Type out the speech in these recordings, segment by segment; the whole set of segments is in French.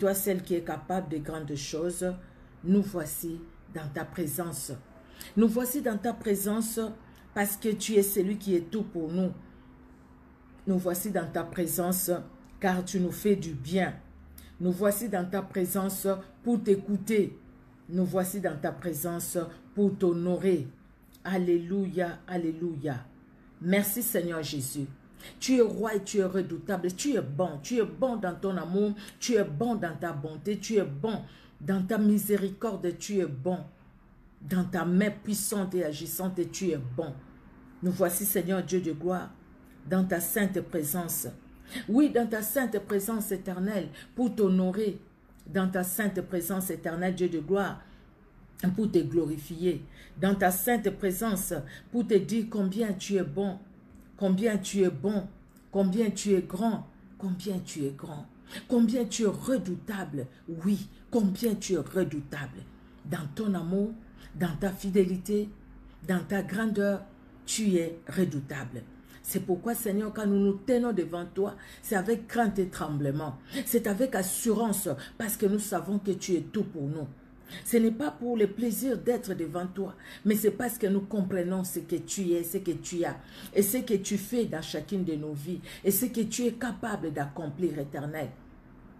toi, celle qui est capable de grandes choses, nous voici dans ta présence. Nous voici dans ta présence parce que tu es celui qui est tout pour nous. Nous voici dans ta présence car tu nous fais du bien. Nous voici dans ta présence pour t'écouter. Nous voici dans ta présence pour t'honorer. Alléluia, alléluia. Merci Seigneur Jésus. Tu es roi et tu es redoutable. Tu es bon dans ton amour. Tu es bon dans ta bonté. Tu es bon dans ta miséricorde. Tu es bon dans ta main puissante et agissante. Et tu es bon. Nous voici Seigneur Dieu de gloire dans ta sainte présence. Oui, dans ta sainte présence éternelle pour t'honorer. Dans ta sainte présence éternelle Dieu de gloire pour te glorifier. Dans ta sainte présence pour te dire combien tu es bon. Combien tu es bon, combien tu es grand, combien tu es grand, combien tu es redoutable, oui, combien tu es redoutable. Dans ton amour, dans ta fidélité, dans ta grandeur, tu es redoutable. C'est pourquoi, Seigneur, quand nous nous tenons devant toi, c'est avec crainte et tremblement. C'est avec assurance parce que nous savons que tu es tout pour nous. Ce n'est pas pour le plaisir d'être devant toi, mais c'est parce que nous comprenons ce que tu es, ce que tu as, et ce que tu fais dans chacune de nos vies, et ce que tu es capable d'accomplir, Éternel.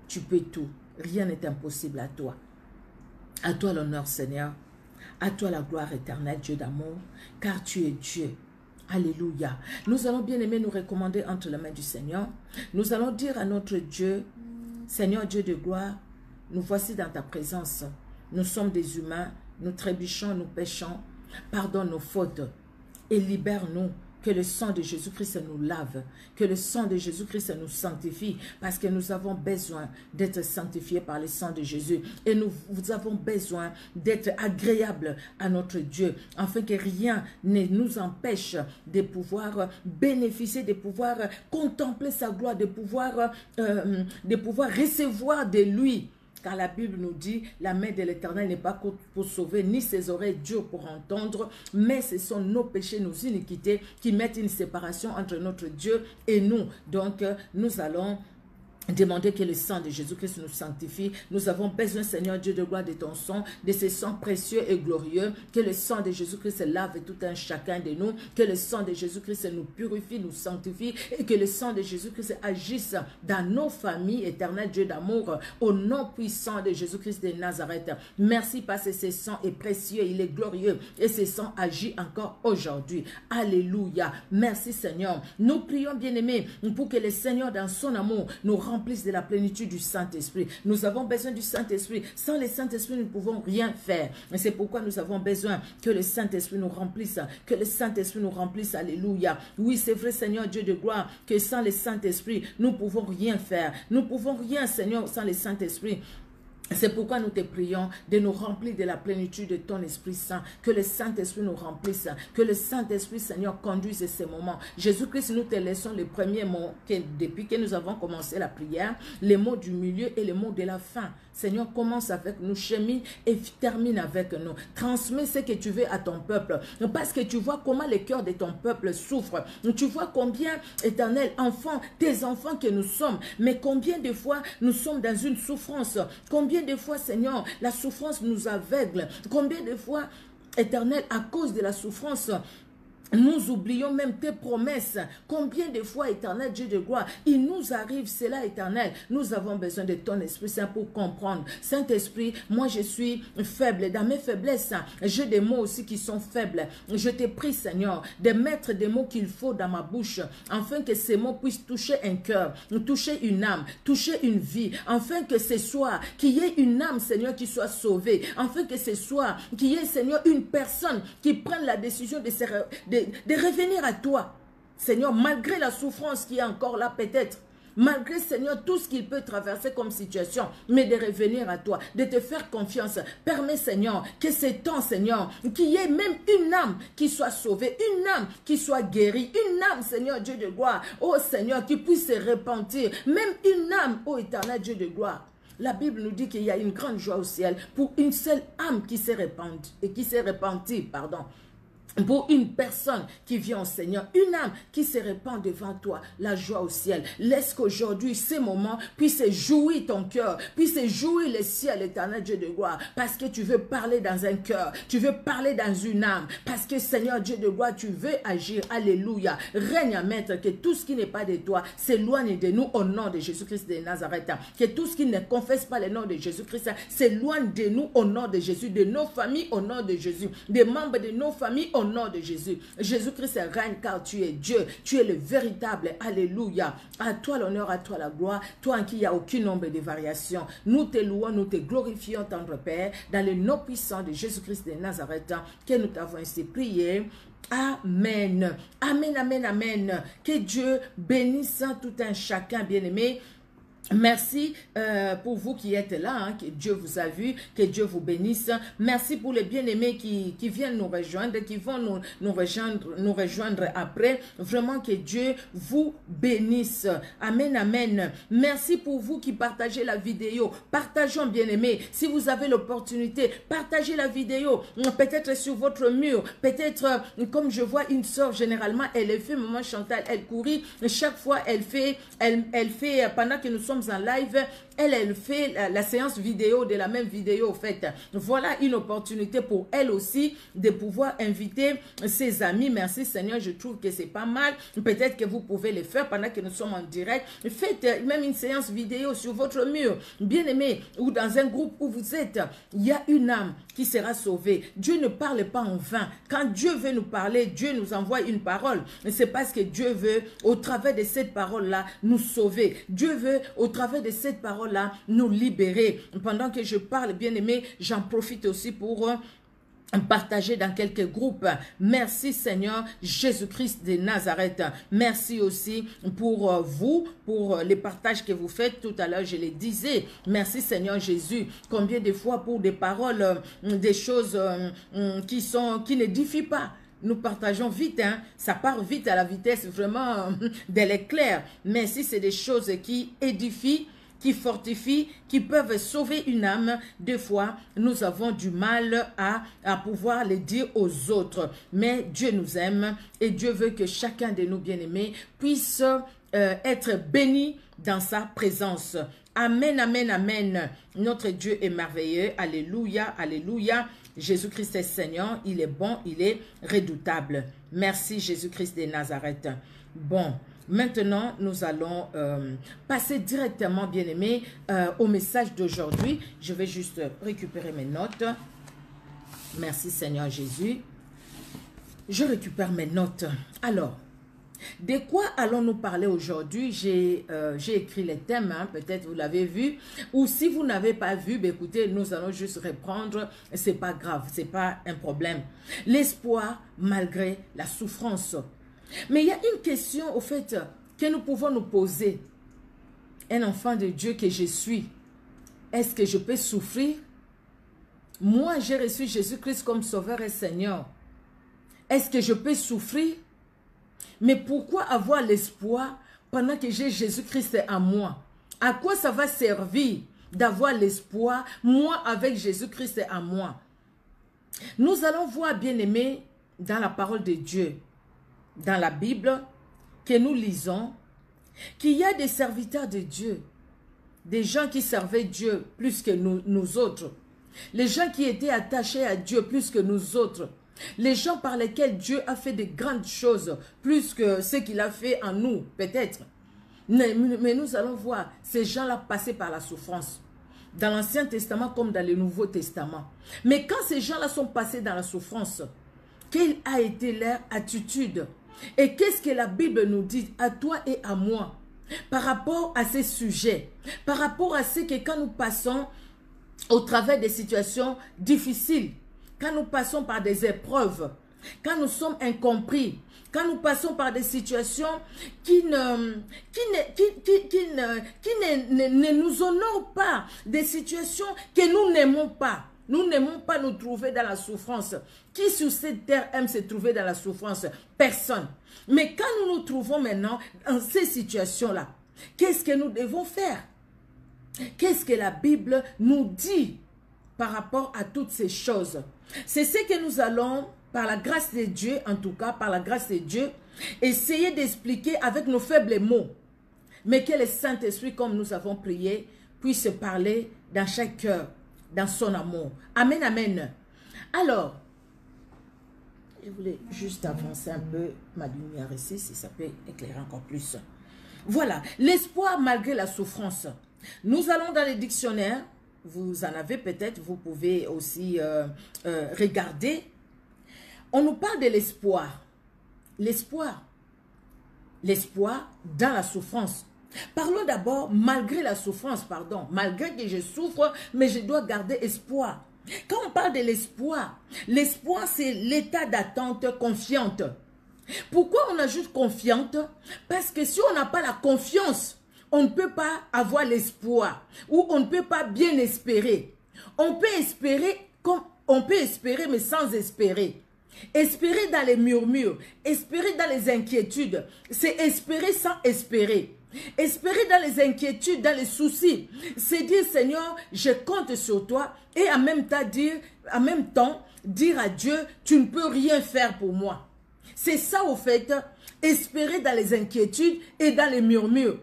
Tu peux tout, rien n'est impossible à toi. À toi l'honneur, Seigneur, à toi la gloire éternelle, Dieu d'amour, car tu es Dieu. Alléluia. Nous allons bien aimer nous recommander entre les mains du Seigneur. Nous allons dire à notre Dieu, Seigneur Dieu de gloire, nous voici dans ta présence. Nous sommes des humains, nous trébuchons, nous péchons. Pardonne nos fautes et libère-nous. Que le sang de Jésus-Christ nous lave. Que le sang de Jésus-Christ nous sanctifie. Parce que nous avons besoin d'être sanctifiés par le sang de Jésus. Et nous avons besoin d'être agréables à notre Dieu. Afin que rien ne nous empêche de pouvoir bénéficier, de pouvoir contempler sa gloire, de pouvoir recevoir de lui. Car la Bible nous dit, la main de l'Éternel n'est pas pour sauver, ni ses oreilles dures pour entendre, mais ce sont nos péchés, nos iniquités qui mettent une séparation entre notre Dieu et nous. Donc, nous allons demander que le sang de Jésus-Christ nous sanctifie. Nous avons besoin, Seigneur Dieu de gloire, de ton sang, de ce sang précieux et glorieux. Que le sang de Jésus-Christ lave tout un chacun de nous. Que le sang de Jésus-Christ nous purifie, nous sanctifie. Et que le sang de Jésus-Christ agisse dans nos familles, éternel Dieu d'amour. Au nom puissant de Jésus-Christ de Nazareth. Merci parce que ce sang est précieux, il est glorieux. Et ce sang agit encore aujourd'hui. Alléluia. Merci Seigneur. Nous prions, bien-aimés, pour que le Seigneur dans son amour nous remplisse de la plénitude du Saint-Esprit. Nous avons besoin du Saint-Esprit. Sans le Saint-Esprit, nous ne pouvons rien faire. Et c'est pourquoi nous avons besoin que le Saint-Esprit nous remplisse. Que le Saint-Esprit nous remplisse. Alléluia. Oui, c'est vrai, Seigneur Dieu de gloire, que sans le Saint-Esprit, nous ne pouvons rien faire. Nous ne pouvons rien, Seigneur, sans le Saint-Esprit. C'est pourquoi nous te prions de nous remplir de la plénitude de ton Esprit Saint. Que le Saint-Esprit nous remplisse. Que le Saint-Esprit, Seigneur, conduise ces moments. Jésus-Christ, nous te laissons les premiers mots depuis que nous avons commencé la prière. Les mots du milieu et les mots de la fin. Seigneur, commence avec nous, chemine et termine avec nous. Transmets ce que tu veux à ton peuple. Parce que tu vois comment le cœur de ton peuple souffre. Tu vois combien, éternel, enfants, tes enfants que nous sommes. Mais combien de fois nous sommes dans une souffrance. Combien de fois, Seigneur, la souffrance nous aveugle. Combien de fois, éternel, à cause de la souffrance, nous oublions même tes promesses. Combien de fois, éternel Dieu de gloire, il nous arrive cela, éternel. Nous avons besoin de ton Esprit Saint pour comprendre. Saint-Esprit, moi je suis faible. Dans mes faiblesses, j'ai des mots aussi qui sont faibles. Je te prie, Seigneur, de mettre des mots qu'il faut dans ma bouche, afin que ces mots puissent toucher un cœur, toucher une âme, toucher une vie, afin que ce soir, qu'il y ait une âme, Seigneur, qui soit sauvée, afin que ce soir, qu'il y ait, Seigneur, une personne qui prenne la décision de revenir à toi, Seigneur, malgré la souffrance qui est encore là peut-être, malgré, Seigneur, tout ce qu'il peut traverser comme situation, mais de revenir à toi, de te faire confiance. Permets, Seigneur, que ces temps, Seigneur, qu'il y ait même une âme qui soit sauvée, une âme qui soit guérie, une âme, Seigneur Dieu de gloire, oh Seigneur, qui puisse se repentir, même une âme, oh éternel Dieu de gloire. La Bible nous dit qu'il y a une grande joie au ciel pour une seule âme qui s'est répandue, et qui s'est repentie, pardon. Pour une personne qui vient au Seigneur, une âme qui se répand devant toi, la joie au ciel. Laisse qu'aujourd'hui, ces moments puissent jouir ton cœur, puissent jouir le ciel, éternel Dieu de gloire, parce que tu veux parler dans un cœur, tu veux parler dans une âme, parce que Seigneur Dieu de gloire, tu veux agir. Alléluia. Règne à maître, que tout ce qui n'est pas de toi s'éloigne de nous au nom de Jésus-Christ de Nazareth. Que tout ce qui ne confesse pas le nom de Jésus-Christ s'éloigne de nous au nom de Jésus, de nos familles au nom de Jésus, des membres de nos familles au nom de Jésus. Jésus-Christ règne car tu es Dieu. Tu es le véritable. Alléluia. À toi l'honneur, à toi la gloire. Toi en qui il n'y a aucun nombre de variations. Nous te louons, nous te glorifions, tendre Père, dans le nom puissant de Jésus-Christ de Nazareth, que nous t'avons ainsi prié. Amen. Amen, amen, amen. Que Dieu bénisse tout un chacun, bien-aimé. Merci pour vous qui êtes là, hein, que Dieu vous a vu, que Dieu vous bénisse. Merci pour les bien-aimés qui viennent nous rejoindre, qui vont nous rejoindre après. Vraiment que Dieu vous bénisse. Amen, amen. Merci pour vous qui partagez la vidéo. Partageons, bien-aimés. Si vous avez l'opportunité, partagez la vidéo. Peut-être sur votre mur. Peut-être, comme je vois une soeur, généralement, elle fait, maman Chantal, elle courit. Chaque fois, elle fait, pendant que nous sommes en live, elle fait la séance vidéo de la même vidéo au fait. Voilà une opportunité pour elle aussi de pouvoir inviter ses amis. Merci Seigneur, je trouve que c'est pas mal. Peut-être que vous pouvez le faire pendant que nous sommes en direct. Faites même une séance vidéo sur votre mur, bien aimé, ou dans un groupe où vous êtes. Il y a une âme qui sera sauvée. Dieu ne parle pas en vain. Quand Dieu veut nous parler, Dieu nous envoie une parole. C'est parce que Dieu veut, au travers de cette parole-là, nous sauver. Dieu veut, au travers de cette parole-là, nous libérer. Pendant que je parle, bien aimé, j'en profite aussi pour partager dans quelques groupes. Merci Seigneur Jésus-Christ de Nazareth. Merci aussi pour vous, pour les partages que vous faites. Tout à l'heure, je les disais. Merci Seigneur Jésus. Combien de fois pour des paroles, des choses qui n'édifient pas. Nous partageons vite, hein? Ça part vite à la vitesse vraiment de l'éclair. Mais si c'est des choses qui édifient, qui fortifient, qui peuvent sauver une âme, des fois, nous avons du mal à pouvoir les dire aux autres. Mais Dieu nous aime et Dieu veut que chacun de nous, bien-aimés, puisse être béni dans sa présence. Amen, amen, amen. Notre Dieu est merveilleux. Alléluia, alléluia. Jésus-Christ est Seigneur, il est bon, il est redoutable. Merci Jésus-Christ de Nazareth. Bon, maintenant nous allons passer directement, bien-aimés, au message d'aujourd'hui. Je vais juste récupérer mes notes. Merci Seigneur Jésus. Je récupère mes notes. Alors, de quoi allons-nous parler aujourd'hui? J'ai écrit les thèmes, hein, peut-être vous l'avez vu. Ou si vous n'avez pas vu, ben écoutez, nous allons juste reprendre. C'est pas grave, c'est pas un problème. L'espoir malgré la souffrance. Mais il y a une question, au fait, que nous pouvons nous poser. Un enfant de Dieu que je suis, est-ce que je peux souffrir? Moi, j'ai reçu Jésus-Christ comme Sauveur et Seigneur. Est-ce que je peux souffrir? Mais pourquoi avoir l'espoir pendant que j'ai Jésus-Christ en moi? À quoi ça va servir d'avoir l'espoir, moi avec Jésus-Christ en moi? Nous allons voir, bien-aimés, dans la parole de Dieu, dans la Bible, que nous lisons, qu'il y a des serviteurs de Dieu, des gens qui servaient Dieu plus que nous autres, les gens qui étaient attachés à Dieu plus que nous autres, les gens par lesquels Dieu a fait de grandes choses, plus que ce qu'il a fait en nous, peut-être. Mais nous allons voir ces gens-là passer par la souffrance, dans l'Ancien Testament comme dans le Nouveau Testament. Mais quand ces gens-là sont passés dans la souffrance, quelle a été leur attitude? Et qu'est-ce que la Bible nous dit à toi et à moi par rapport à ces sujets, par rapport à ce que quand nous passons au travers des situations difficiles, quand nous passons par des épreuves, quand nous sommes incompris, quand nous passons par des situations qui ne nous honorent pas, des situations que nous n'aimons pas. Nous n'aimons pas nous trouver dans la souffrance. Qui sur cette terre aime se trouver dans la souffrance? Personne. Mais quand nous nous trouvons maintenant dans ces situations-là, qu'est-ce que nous devons faire? Qu'est-ce que la Bible nous dit par rapport à toutes ces choses? C'est ce que nous allons par la grâce de Dieu, en tout cas, par la grâce de Dieu, essayer d'expliquer avec nos faibles mots, mais que le Saint-Esprit, comme nous avons prié, puisse parler dans chaque cœur, dans son amour. Amen, amen. Alors, je voulais juste avancer un peu ma lumière ici, si ça peut éclairer encore plus. Voilà, l'espoir malgré la souffrance. Nous allons dans les dictionnaires, vous en avez peut-être, vous pouvez aussi regarder. On nous parle de l'espoir. L'espoir. L'espoir dans la souffrance. Parlons d'abord malgré la souffrance, pardon. Malgré que je souffre, mais je dois garder espoir. Quand on parle de l'espoir, l'espoir c'est l'état d'attente confiante. Pourquoi on ajoute confiante? Parce que si on n'a pas la confiance, on ne peut pas avoir l'espoir ou on ne peut pas bien espérer. On peut espérer comme on peut espérer mais sans espérer. Espérer dans les murmures, espérer dans les inquiétudes, c'est espérer sans espérer. Espérer dans les inquiétudes, dans les soucis, c'est dire Seigneur, je compte sur toi et en même temps dire à Dieu, tu ne peux rien faire pour moi. C'est ça au fait, espérer dans les inquiétudes et dans les murmures.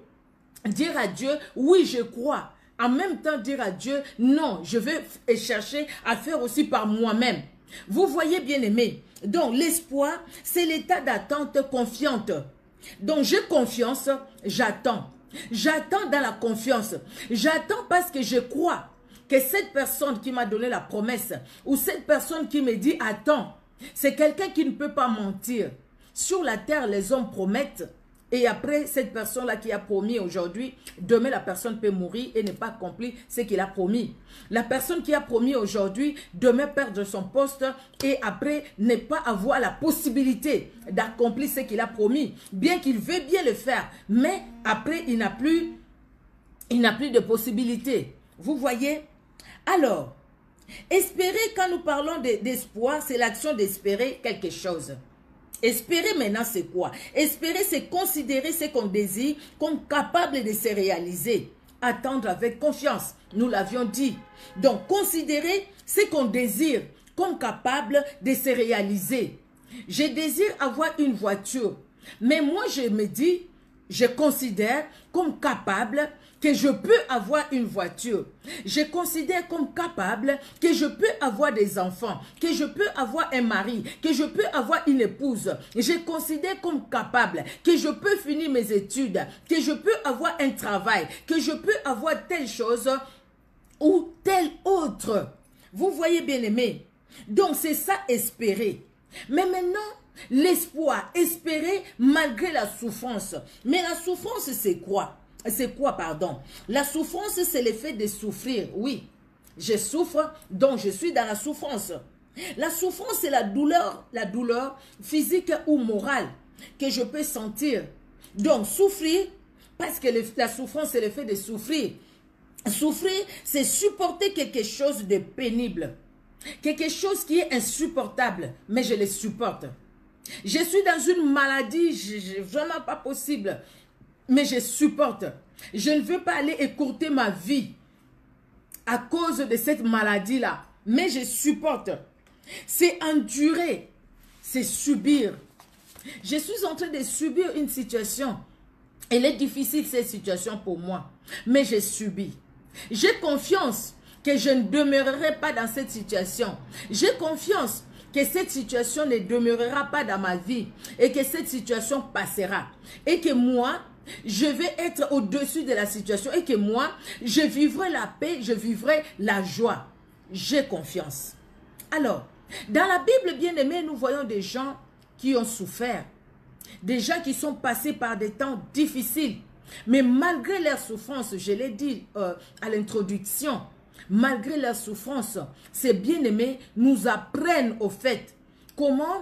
Dire à Dieu, oui je crois. En même temps dire à Dieu, non, je vais chercher à faire aussi par moi-même. Vous voyez bien aimé. Donc l'espoir, c'est l'état d'attente confiante. Donc j'ai confiance, j'attends. J'attends dans la confiance. J'attends parce que je crois que cette personne qui m'a donné la promesse ou cette personne qui me dit attends, c'est quelqu'un qui ne peut pas mentir. Sur la terre, les hommes promettent et après cette personne-là qui a promis aujourd'hui, demain la personne peut mourir et ne pas accomplir ce qu'il a promis. La personne qui a promis aujourd'hui, demain perdre son poste et après ne pas avoir la possibilité d'accomplir ce qu'il a promis. Bien qu'il veut bien le faire, mais après il n'a plus de possibilité. Vous voyez? Alors, espérer, quand nous parlons d'espoir, c'est l'action d'espérer quelque chose. Espérer maintenant, c'est quoi? Espérer, c'est considérer ce qu'on désire comme capable de se réaliser. Attendre avec confiance, nous l'avions dit. Donc, considérer ce qu'on désire comme capable de se réaliser. Je désire avoir une voiture, mais moi, je me dis, je considère comme capable que je peux avoir une voiture. Je considère comme capable que je peux avoir des enfants, que je peux avoir un mari, que je peux avoir une épouse. Je considère comme capable que je peux finir mes études, que je peux avoir un travail, que je peux avoir telle chose ou telle autre. Vous voyez bien aimé? Donc c'est ça espérer. Mais maintenant, l'espoir, espérer malgré la souffrance. Mais la souffrance c'est quoi? C'est quoi, pardon? La souffrance, c'est le fait de souffrir. Oui, je souffre, donc je suis dans la souffrance. La souffrance, c'est la douleur physique ou morale que je peux sentir. Donc, souffrir, parce que la souffrance, c'est le fait de souffrir. Souffrir, c'est supporter quelque chose de pénible. Quelque chose qui est insupportable, mais je le supporte. Je suis dans une maladie, vraiment pas possible. Mais je supporte. Je ne veux pas aller écourter ma vie à cause de cette maladie-là. Mais je supporte. C'est endurer. C'est subir. Je suis en train de subir une situation. Elle est difficile, cette situation pour moi. Mais je subis. J'ai confiance que je ne demeurerai pas dans cette situation. J'ai confiance que cette situation ne demeurera pas dans ma vie. Et que cette situation passera. Et que moi, je vais être au-dessus de la situation et que moi, je vivrai la paix, je vivrai la joie. J'ai confiance. Alors, dans la Bible, bien aimé, nous voyons des gens qui ont souffert. Des gens qui sont passés par des temps difficiles. Mais malgré leur souffrance, je l'ai dit à l'introduction, malgré leur souffrance, ces bien-aimés nous apprennent au fait comment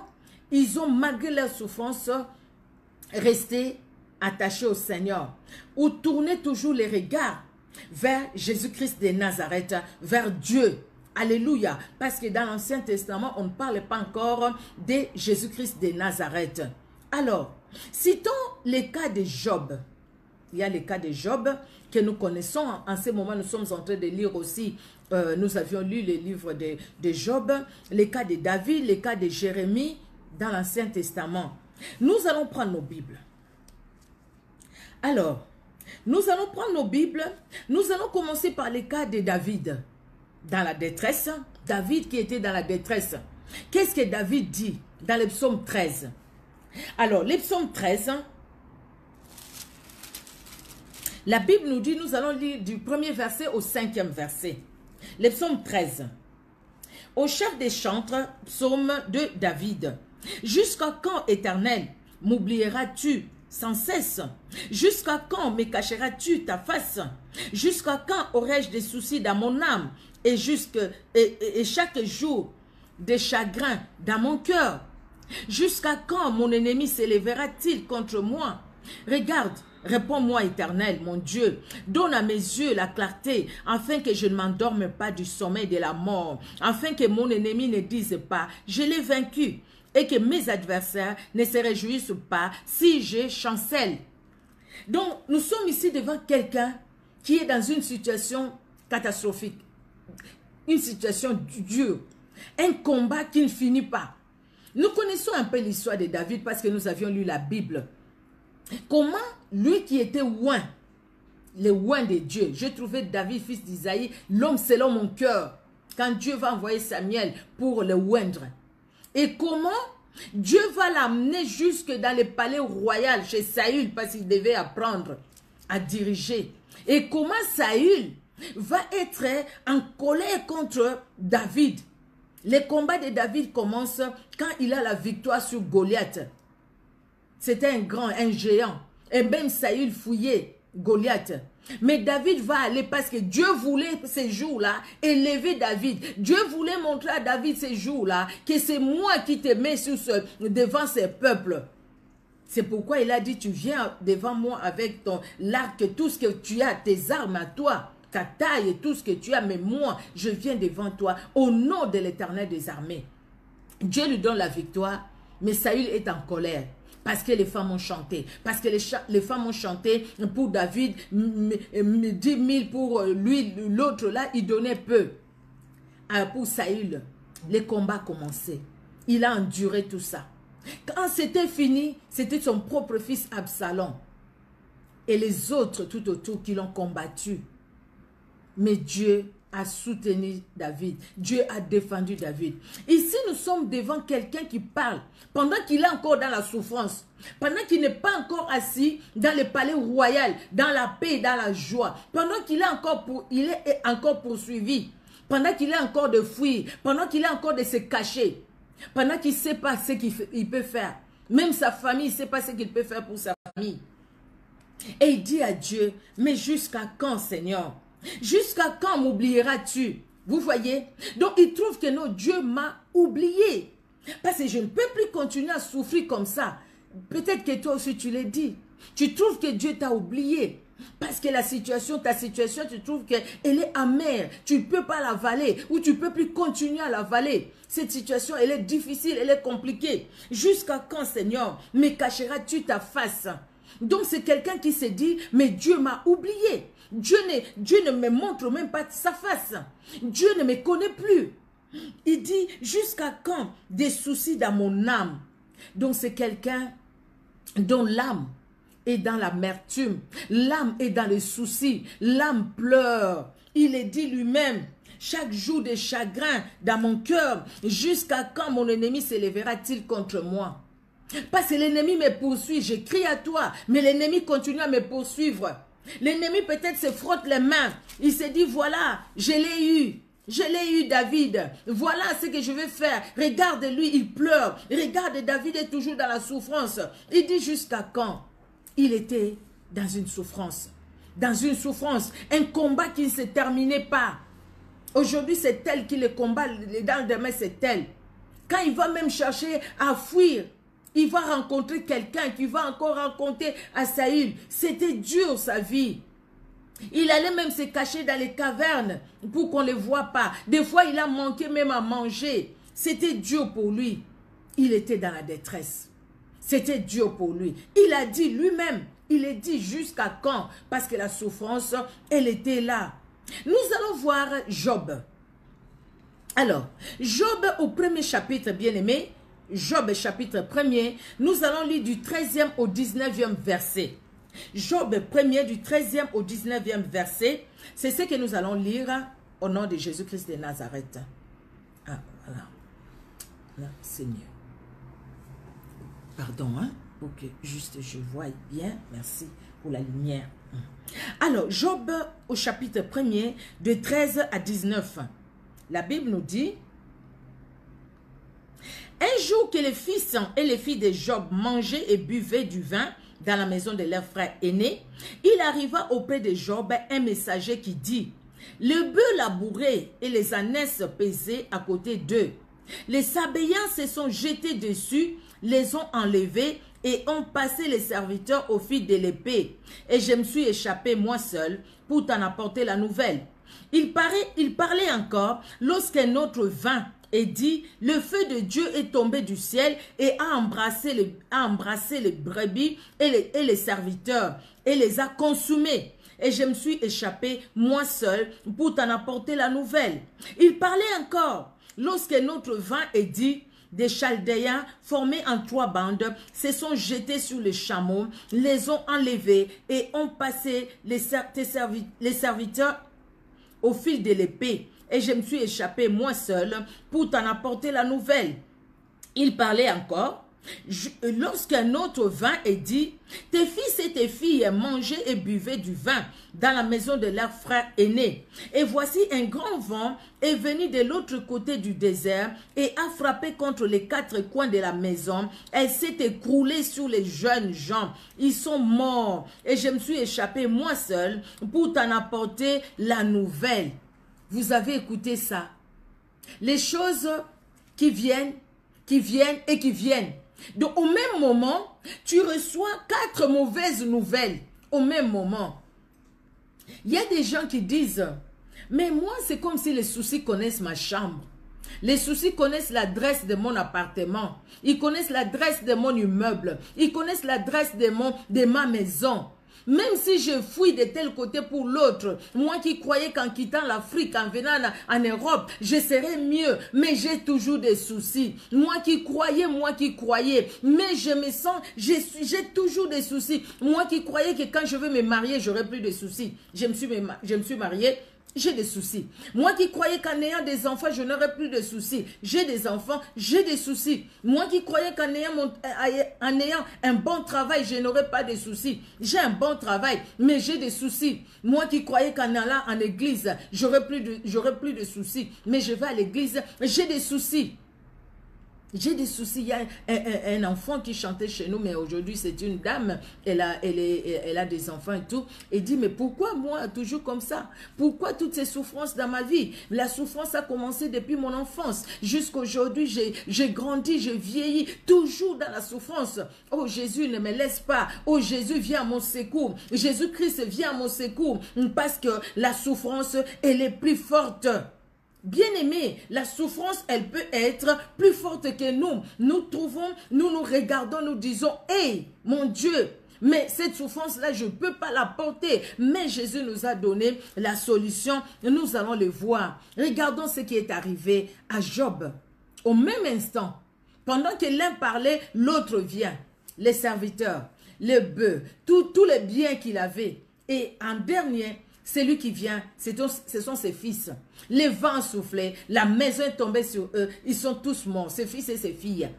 ils ont, malgré leur souffrance, resté attachés au Seigneur, ou tourner toujours les regards vers Jésus-Christ de Nazareth, vers Dieu. Alléluia. Parce que dans l'Ancien Testament, on ne parle pas encore de Jésus-Christ de Nazareth. Alors, citons les cas de Job. Il y a les cas de Job que nous connaissons. En ce moment, nous sommes en train de lire aussi nous avions lu les livres de Job, les cas de David, les cas de Jérémie dans l'Ancien Testament. Nous allons prendre nos Bibles. Alors, nous allons prendre nos Bibles. Nous allons commencer par les cas de David. Dans la détresse, David qui était dans la détresse. Qu'est-ce que David dit dans le psaume 13? Alors, le psaume 13, la Bible nous dit, nous allons lire du 1er verset au 5e verset. Le psaume 13. Au chef des chantres, psaume de David. Jusqu'à quand, Éternel, m'oublieras-tu sans cesse? Jusqu'à quand me cacheras-tu ta face? Jusqu'à quand aurai-je des soucis dans mon âme et chaque jour des chagrins dans mon cœur? Jusqu'à quand mon ennemi s'élèvera-t-il contre moi? Regarde, réponds-moi, Éternel, mon Dieu. Donne à mes yeux la clarté, afin que je ne m'endorme pas du sommeil de la mort, afin que mon ennemi ne dise pas, je l'ai vaincu, et que mes adversaires ne se réjouissent pas si je chancelle. Donc, nous sommes ici devant quelqu'un qui est dans une situation catastrophique, une situation dure, un combat qui ne finit pas. Nous connaissons un peu l'histoire de David parce que nous avions lu la Bible. Comment lui qui était oint, le oint de Dieu, j'ai trouvé David, fils d'Isaïe, l'homme selon mon cœur, quand Dieu va envoyer Samuel pour le oindre. Et comment Dieu va l'amener jusque dans le palais royal chez Saül parce qu'il devait apprendre à diriger. Et comment Saül va être en colère contre David. Les combats de David commencent quand il a la victoire sur Goliath. C'était un géant. Et même Saül fouillait Goliath. Mais David va aller parce que Dieu voulait ces jours-là élever David. Dieu voulait montrer à David ces jours-là que c'est moi qui te mets devant ces peuples. C'est pourquoi il a dit, tu viens devant moi avec ton arc, tout ce que tu as, tes armes à toi, ta taille et tout ce que tu as, mais moi, je viens devant toi au nom de l'Éternel des armées. Dieu lui donne la victoire, mais Saül est en colère. Parce que les femmes ont chanté. Parce que les femmes ont chanté pour David, 10 000 pour lui, l'autre là, il donnait peu. Alors pour Saül, les combats commençaient. Il a enduré tout ça. Quand c'était fini, c'était son propre fils Absalom. Et les autres tout autour qui l'ont combattu. Mais Dieu a soutenu David. Dieu a défendu David. Ici, nous sommes devant quelqu'un qui parle pendant qu'il est encore dans la souffrance, pendant qu'il n'est pas encore assis dans le palais royal, dans la paix et dans la joie, pendant qu'il est encore poursuivi, pendant qu'il est encore de fuir, pendant qu'il est encore de se cacher, pendant qu'il ne sait pas ce qu'il peut faire. Même sa famille ne sait pas ce qu'il peut faire pour sa famille. Et il dit à Dieu, mais jusqu'à quand, Seigneur? Jusqu'à quand m'oublieras-tu? Vous voyez? Donc il trouve que non, Dieu m'a oublié. Parce que je ne peux plus continuer à souffrir comme ça. Peut-être que toi aussi tu l'as dit. Tu trouves que Dieu t'a oublié. Parce que ta situation, tu trouves qu'elle est amère. Tu ne peux pas l'avaler. Ou tu ne peux plus continuer à l'avaler. Cette situation, elle est difficile, elle est compliquée. Jusqu'à quand, Seigneur, me cacheras-tu ta face? Donc c'est quelqu'un qui se dit, mais Dieu m'a oublié. Dieu ne me montre même pas sa face. Dieu ne me connaît plus. Il dit, jusqu'à quand des soucis dans mon âme? Donc c'est quelqu'un dont l'âme est dans l'amertume. L'âme est dans les soucis. L'âme pleure. Il est dit lui-même, chaque jour des chagrins dans mon cœur. Jusqu'à quand mon ennemi s'élèvera-t-il contre moi? Parce que l'ennemi me poursuit. Je crie à toi, mais l'ennemi continue à me poursuivre. L'ennemi peut-être se frotte les mains. Il se dit, voilà, je l'ai eu. Je l'ai eu, David. Voilà ce que je vais faire. Regarde lui, il pleure. Regarde, David est toujours dans la souffrance. Il dit, jusqu'à quand? Il était dans une souffrance. Dans une souffrance. Un combat qui ne se terminait pas. Aujourd'hui, c'est elle qui le combat. Dans le demain, c'est elle. Quand il va même chercher à fuir, il va rencontrer quelqu'un qui va encore rencontrer à Saül. C'était dur sa vie. Il allait même se cacher dans les cavernes pour qu'on ne le voit pas. Des fois, il a manqué même à manger. C'était dur pour lui. Il était dans la détresse. C'était dur pour lui. Il a dit lui-même, il est dit jusqu'à quand? Parce que la souffrance, elle était là. Nous allons voir Job. Alors, Job au premier chapitre, bien-aimé, Job chapitre 1er, nous allons lire du 13e au 19e verset. Job 1er du 13e au 19e verset, c'est ce que nous allons lire au nom de Jésus-Christ de Nazareth. Ah, voilà. Là, c'est mieux. Pardon, hein, pour que juste je voie bien. Merci pour la lumière. Alors, Job au chapitre 1er, de 13 à 19. La Bible nous dit: un jour que les fils et les filles de Job mangeaient et buvaient du vin dans la maison de leur frère aîné, il arriva auprès de Job un messager qui dit: le bœuf labouré et les ânesses pesés à côté d'eux. Les Sabéens se sont jetés dessus, les ont enlevés et ont passé les serviteurs au fil de l'épée. Et je me suis échappé moi seul pour t'en apporter la nouvelle. Il parlait encore lorsqu'un autre vint et dit: le feu de Dieu est tombé du ciel et a embrassé les brebis et les serviteurs et les a consumés. Et je me suis échappé moi seul pour t'en apporter la nouvelle. Il parlait encore lorsqu'un autre vint et dit: des Chaldéens formés en 3 bandes se sont jetés sur les chameaux, les ont enlevés et ont passé les serviteurs au fil de l'épée. Et je me suis échappé moi seul pour t'en apporter la nouvelle. Il parlait encore lorsqu'un autre vint et dit: tes fils et tes filles mangeaient et buvaient du vin dans la maison de leur frère aîné. Et voici un grand vent est venu de l'autre côté du désert et a frappé contre les 4 coins de la maison. Elle s'est écroulée sur les jeunes gens. Ils sont morts. Et je me suis échappé moi seul pour t'en apporter la nouvelle. Vous avez écouté ça? Les choses qui viennent et qui viennent. Donc au même moment, tu reçois 4 mauvaises nouvelles. Au même moment. Il y a des gens qui disent: mais moi c'est comme si les soucis connaissent ma chambre. Les soucis connaissent l'adresse de mon appartement. Ils connaissent l'adresse de mon immeuble. Ils connaissent l'adresse de ma maison. Même si je fouille de tel côté pour l'autre, moi qui croyais qu'en quittant l'Afrique, en venant en Europe, je serais mieux, mais j'ai toujours des soucis. Moi qui croyais, mais je me sens, j'ai toujours des soucis. Moi qui croyais que quand je veux me marier, j'aurais plus de soucis. Je me suis mariée. J'ai des soucis. Moi qui croyais qu'en ayant des enfants, je n'aurais plus de soucis. J'ai des enfants, j'ai des soucis. Moi qui croyais qu'en ayant un bon travail, je n'aurais pas de soucis. J'ai un bon travail, mais j'ai des soucis. Moi qui croyais qu'en allant en église, j'aurais plus de soucis. Mais je vais à l'église, j'ai des soucis. J'ai des soucis. Il y a un enfant qui chantait chez nous, mais aujourd'hui c'est une dame, elle a des enfants et tout. Et dit: mais pourquoi moi toujours comme ça? Pourquoi toutes ces souffrances dans ma vie? La souffrance a commencé depuis mon enfance. Jusqu'à aujourd'hui, j'ai grandi, j'ai vieilli, toujours dans la souffrance. Oh Jésus, ne me laisse pas. Oh Jésus, viens à mon secours. Jésus-Christ, viens à mon secours. Parce que la souffrance, elle est plus forte. Bien-aimé, la souffrance, elle peut être plus forte que nous. Nous regardons, nous disons: hey, mon Dieu, mais cette souffrance-là, je ne peux pas la porter. Mais Jésus nous a donné la solution. Nous allons le voir. Regardons ce qui est arrivé à Job. Au même instant, pendant que l'un parlait, l'autre vient. Les serviteurs, les bœufs, tous les biens qu'il avait. Et en dernier, c'est lui qui vient, ce sont ses fils. Les vents soufflaient, la maison est tombée sur eux. Ils sont tous morts, ses fils et ses filles.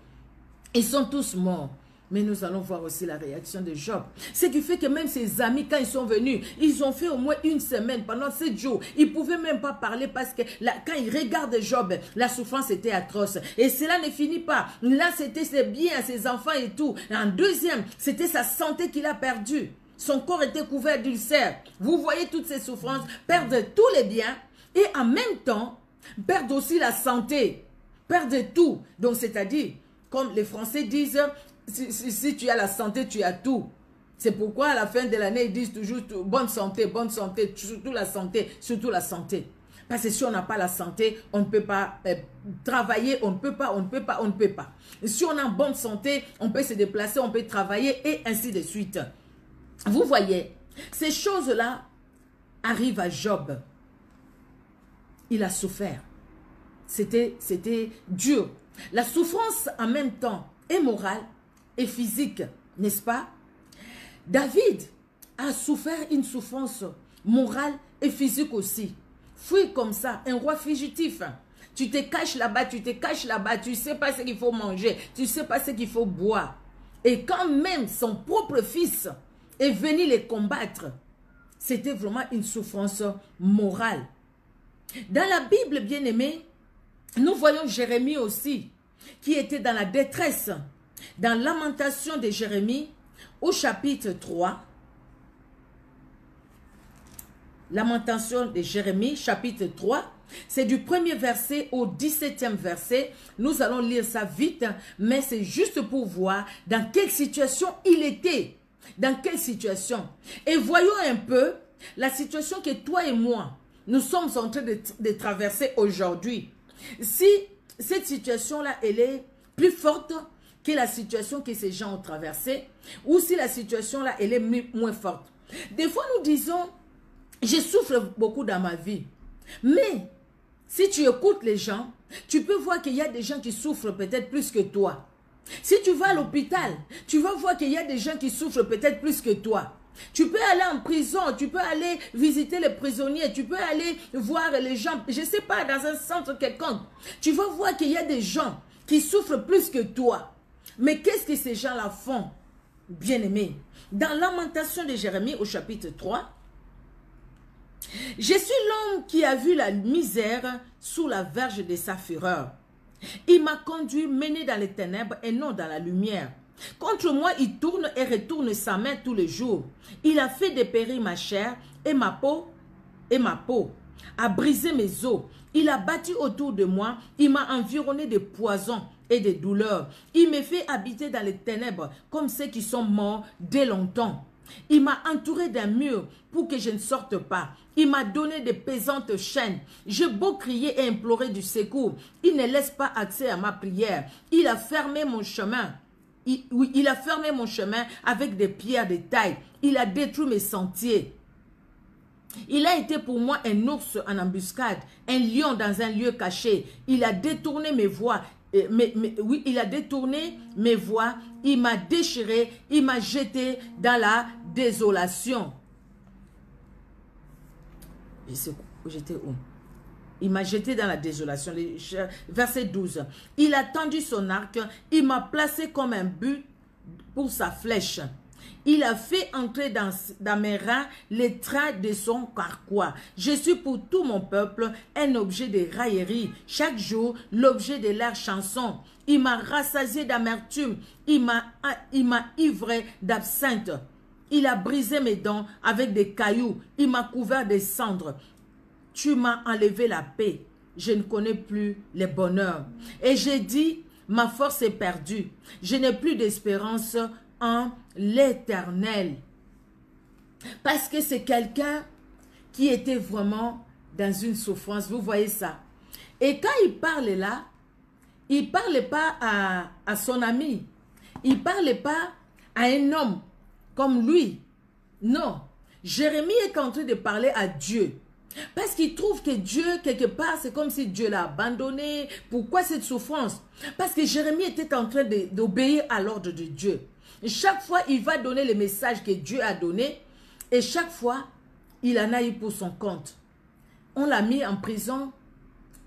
Ils sont tous morts. Mais nous allons voir aussi la réaction de Job. Ce qui fait que même ses amis, quand ils sont venus, ils ont fait au moins 1 semaine, pendant 7 jours. Ils ne pouvaient même pas parler parce que quand ils regardent Job, la souffrance était atroce. Et cela ne finit pas. Là, c'était ses biens, ses enfants et tout. En deuxième, c'était sa santé qu'il a perdue. Son corps était couvert d'ulcères. Vous voyez toutes ces souffrances, perdre tous les biens et en même temps, perdre aussi la santé. Perdre tout. Donc, c'est-à-dire, comme les Français disent, si tu as la santé, tu as tout. C'est pourquoi à la fin de l'année, ils disent toujours bonne santé, surtout la santé, surtout la santé. Parce que si on n'a pas la santé, on ne peut pas travailler, on ne peut pas. Si on a une bonne santé, on peut se déplacer, on peut travailler et ainsi de suite. Vous voyez, ces choses-là arrivent à Job. il a souffert. C'était dur. La souffrance en même temps est morale et physique, n'est-ce pas? David a souffert une souffrance morale et physique aussi. Fuir comme ça, un roi fugitif. Tu te caches là-bas, tu te caches là-bas, tu ne sais pas ce qu'il faut manger, tu ne sais pas ce qu'il faut boire. Et quand même son propre fils est venu les combattre, c'était vraiment une souffrance morale. Dans la Bible, bien-aimé, nous voyons Jérémie aussi, qui était dans la détresse. Dans Lamentation de Jérémie, au chapitre 3, Lamentation de Jérémie, chapitre 3, c'est du premier verset au 17e verset. Nous allons lire ça vite, mais c'est juste pour voir dans quelle situation il était. Dans quelle situation. Et voyons un peu la situation que toi et moi, nous sommes en train de traverser aujourd'hui. Si cette situation-là, elle est plus forte que la situation que ces gens ont traversée, ou si la situation-là, elle est moins forte. Des fois, nous disons, je souffre beaucoup dans ma vie. Mais, si tu écoutes les gens, tu peux voir qu'il y a des gens qui souffrent peut-être plus que toi. Si tu vas à l'hôpital, tu vas voir qu'il y a des gens qui souffrent peut-être plus que toi. Tu peux aller en prison, tu peux aller visiter les prisonniers, tu peux aller voir les gens, je ne sais pas, dans un centre quelconque. Tu vas voir qu'il y a des gens qui souffrent plus que toi. Mais qu'est-ce que ces gens-là font, bien-aimés? Dans Lamentation de Jérémie au chapitre 3, « Je suis l'homme qui a vu la misère sous la verge de sa fureur. Il m'a conduit, mené dans les ténèbres et non dans la lumière. Contre moi, il tourne et retourne sa main tous les jours. Il a fait dépérir ma chair et ma peau, a brisé mes os. Il a battu autour de moi, il m'a environné de poisons et de douleurs. Il me fait habiter dans les ténèbres comme ceux qui sont morts dès longtemps. Il m'a entouré d'un mur pour que je ne sorte pas. Il m'a donné de pesantes chaînes. J'ai beau crier et implorer du secours. Il ne laisse pas accès à ma prière. Il a fermé mon chemin. Il a fermé mon chemin avec des pierres de taille. Il a détruit mes sentiers. Il a été pour moi un ours en embuscade, un lion dans un lieu caché. Il a détourné mes voies. Oui, il a détourné mes voies, il m'a déchiré, il m'a jeté dans la désolation. J'étais où? Il m'a jeté dans la désolation. Verset 12. Il a tendu son arc, il m'a placé comme un but pour sa flèche. Il a fait entrer dans mes reins les traits de son carquois. Je suis pour tout mon peuple un objet de raillerie. Chaque jour, l'objet de leur chanson. Il m'a rassasié d'amertume. Il m'a ivré d'absinthe. Il a brisé mes dents avec des cailloux. Il m'a couvert de cendres. Tu m'as enlevé la paix. Je ne connais plus le bonheur. Et j'ai dit, ma force est perdue. Je n'ai plus d'espérance en l'Éternel. Parce que c'est quelqu'un qui était vraiment dans une souffrance. Vous voyez ça. Et quand il parle là, il ne parle pas à son ami. Il ne parle pas à un homme comme lui. Non. Jérémie est en train de parler à Dieu. Parce qu'il trouve que Dieu, quelque part, c'est comme si Dieu l'a abandonné. Pourquoi cette souffrance? Parce que Jérémie était en train d'obéir à l'ordre de Dieu. Et chaque fois, il va donner le message que Dieu a donné. Et chaque fois, il en a eu pour son compte. On l'a mis en prison.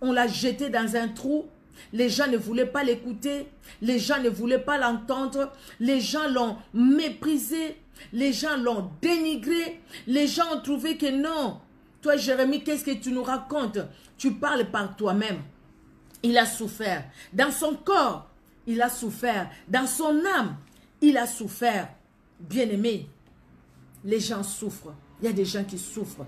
On l'a jeté dans un trou. Les gens ne voulaient pas l'écouter. Les gens ne voulaient pas l'entendre. Les gens l'ont méprisé. Les gens l'ont dénigré. Les gens ont trouvé que non. Toi, Jérémie, qu'est-ce que tu nous racontes? Tu parles par toi-même. Il a souffert. Dans son corps, il a souffert. Dans son âme, il a souffert. Bien-aimé, les gens souffrent. Il y a des gens qui souffrent.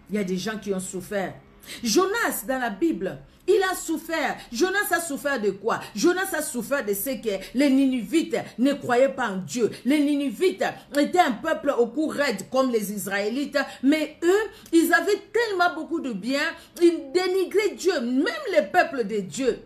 Il y a des gens qui ont souffert. Jonas, dans la Bible, il a souffert. Jonas a souffert de quoi? Jonas a souffert de ce que les Ninivites ne croyaient pas en Dieu. Les Ninivites étaient un peuple au cou raide comme les Israélites, mais eux, ils avaient tellement beaucoup de bien, ils dénigraient Dieu, même les peuples de Dieu.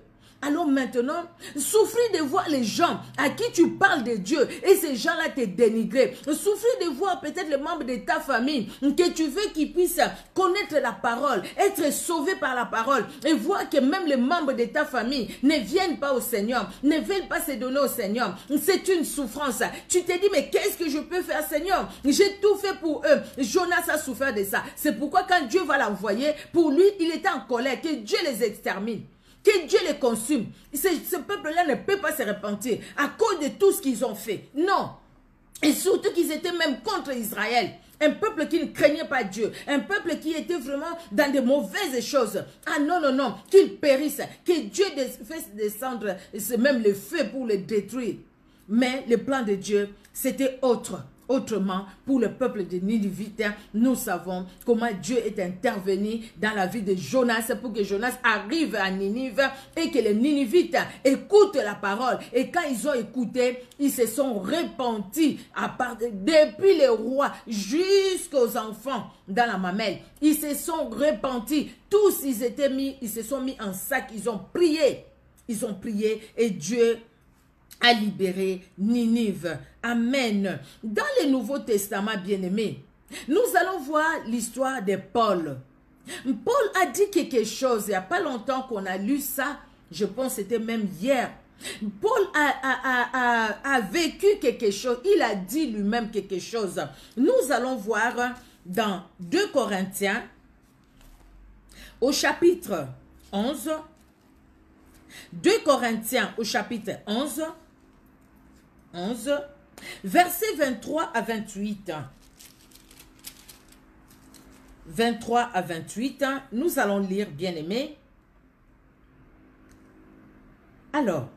Alors maintenant, souffrir de voir les gens à qui tu parles de Dieu et ces gens-là te dénigrer. Souffrir de voir peut-être les membres de ta famille que tu veux qu'ils puissent connaître la parole, être sauvés par la parole et voir que même les membres de ta famille ne viennent pas au Seigneur, ne veulent pas se donner au Seigneur. C'est une souffrance. Tu te dis, mais qu'est-ce que je peux faire, Seigneur? J'ai tout fait pour eux. Jonas a souffert de ça. C'est pourquoi quand Dieu va l'envoyer, pour lui, il était en colère, que Dieu les extermine, que Dieu les consume. Ce peuple-là ne peut pas se repentir à cause de tout ce qu'ils ont fait. Non. Et surtout qu'ils étaient même contre Israël. Un peuple qui ne craignait pas Dieu. Un peuple qui était vraiment dans de mauvaises choses. Ah non, non, non. Qu'ils périssent. Que Dieu fasse descendre même le feu pour les détruire. Mais le plan de Dieu, c'était autre. Autrement, pour le peuple de Ninivites, nous savons comment Dieu est intervenu dans la vie de Jonas pour que Jonas arrive à Ninive et que les Ninivites écoutent la parole. Et quand ils ont écouté, ils se sont repentis depuis les rois jusqu'aux enfants dans la mamelle. Ils se sont repentis. Tous, ils se sont mis en sac. Ils ont prié. Ils ont prié et Dieu a libéré Ninive. Amen. Dans le Nouveau Testament, bien-aimé, nous allons voir l'histoire de Paul. Paul a dit quelque chose, il n'y a pas longtemps qu'on a lu ça, je pense que c'était même hier. Paul a vécu quelque chose, il a dit lui-même quelque chose. Nous allons voir dans 2 Corinthiens, au chapitre 11, 2 Corinthiens au chapitre 11, versets 23 à 28. 23 à 28, nous allons lire, bien-aimés. Alors,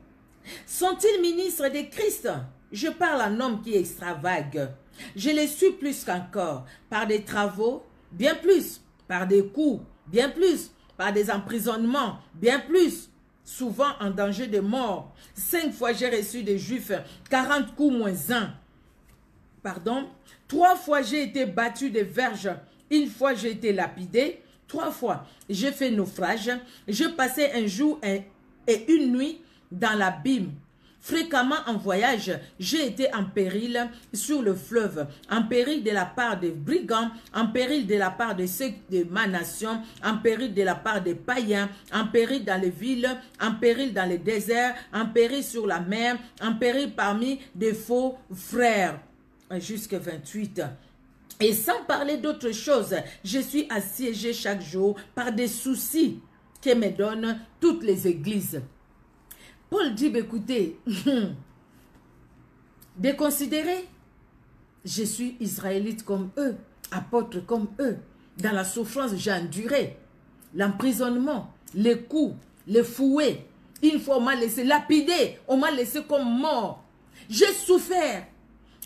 sont-ils ministres de Christ? Je parle à un homme qui extravague. Je les suis plus qu'encore, par des travaux, bien plus, par des coups, bien plus, par des emprisonnements, bien plus, souvent en danger de mort. 5 fois j'ai reçu des Juifs, 40 coups moins 1. Pardon. 3 fois j'ai été battu de verges, 1 fois j'ai été lapidé, 3 fois j'ai fait naufrage, j'ai passé un jour et une nuit dans l'abîme. Fréquemment en voyage, j'ai été en péril sur le fleuve, en péril de la part des brigands, en péril de la part de ceux de ma nation, en péril de la part des païens, en péril dans les villes, en péril dans les déserts, en péril sur la mer, en péril parmi des faux frères. Jusqu'à 28. Et sans parler d'autre chose, je suis assiégé chaque jour par des soucis que me donnent toutes les églises. Paul dit, écoutez, de considérer, je suis israélite comme eux, apôtre comme eux. Dans la souffrance, j'ai enduré l'emprisonnement, les coups, les fouets. Une fois, on m'a laissé lapider, on m'a laissé comme mort. J'ai souffert.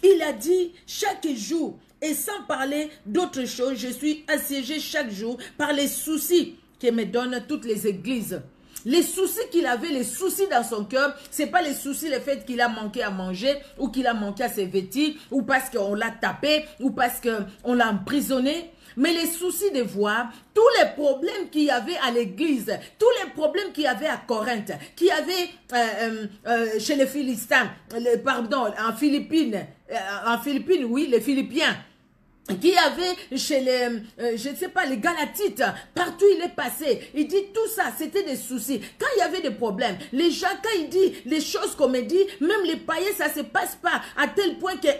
Il a dit, chaque jour, et sans parler d'autre chose, je suis assiégé chaque jour par les soucis que me donnent toutes les églises. Les soucis qu'il avait, les soucis dans son cœur, ce n'est pas les soucis, le fait qu'il a manqué à manger, ou qu'il a manqué à se vêtir, ou parce qu'on l'a tapé, ou parce qu'on l'a emprisonné. Mais les soucis de voir tous les problèmes qu'il y avait à l'église, tous les problèmes qu'il y avait à Corinthe, qu'il y avait chez les Philistins, en Philippines, oui, les Philippiens, qui avait chez les, je ne sais pas, les Galatites, partout il est passé. Il dit tout ça, c'était des soucis. Quand il y avait des problèmes, les gens, quand il dit les choses qu'on me dit, même les païens, ça ne se passe pas à tel point qu'un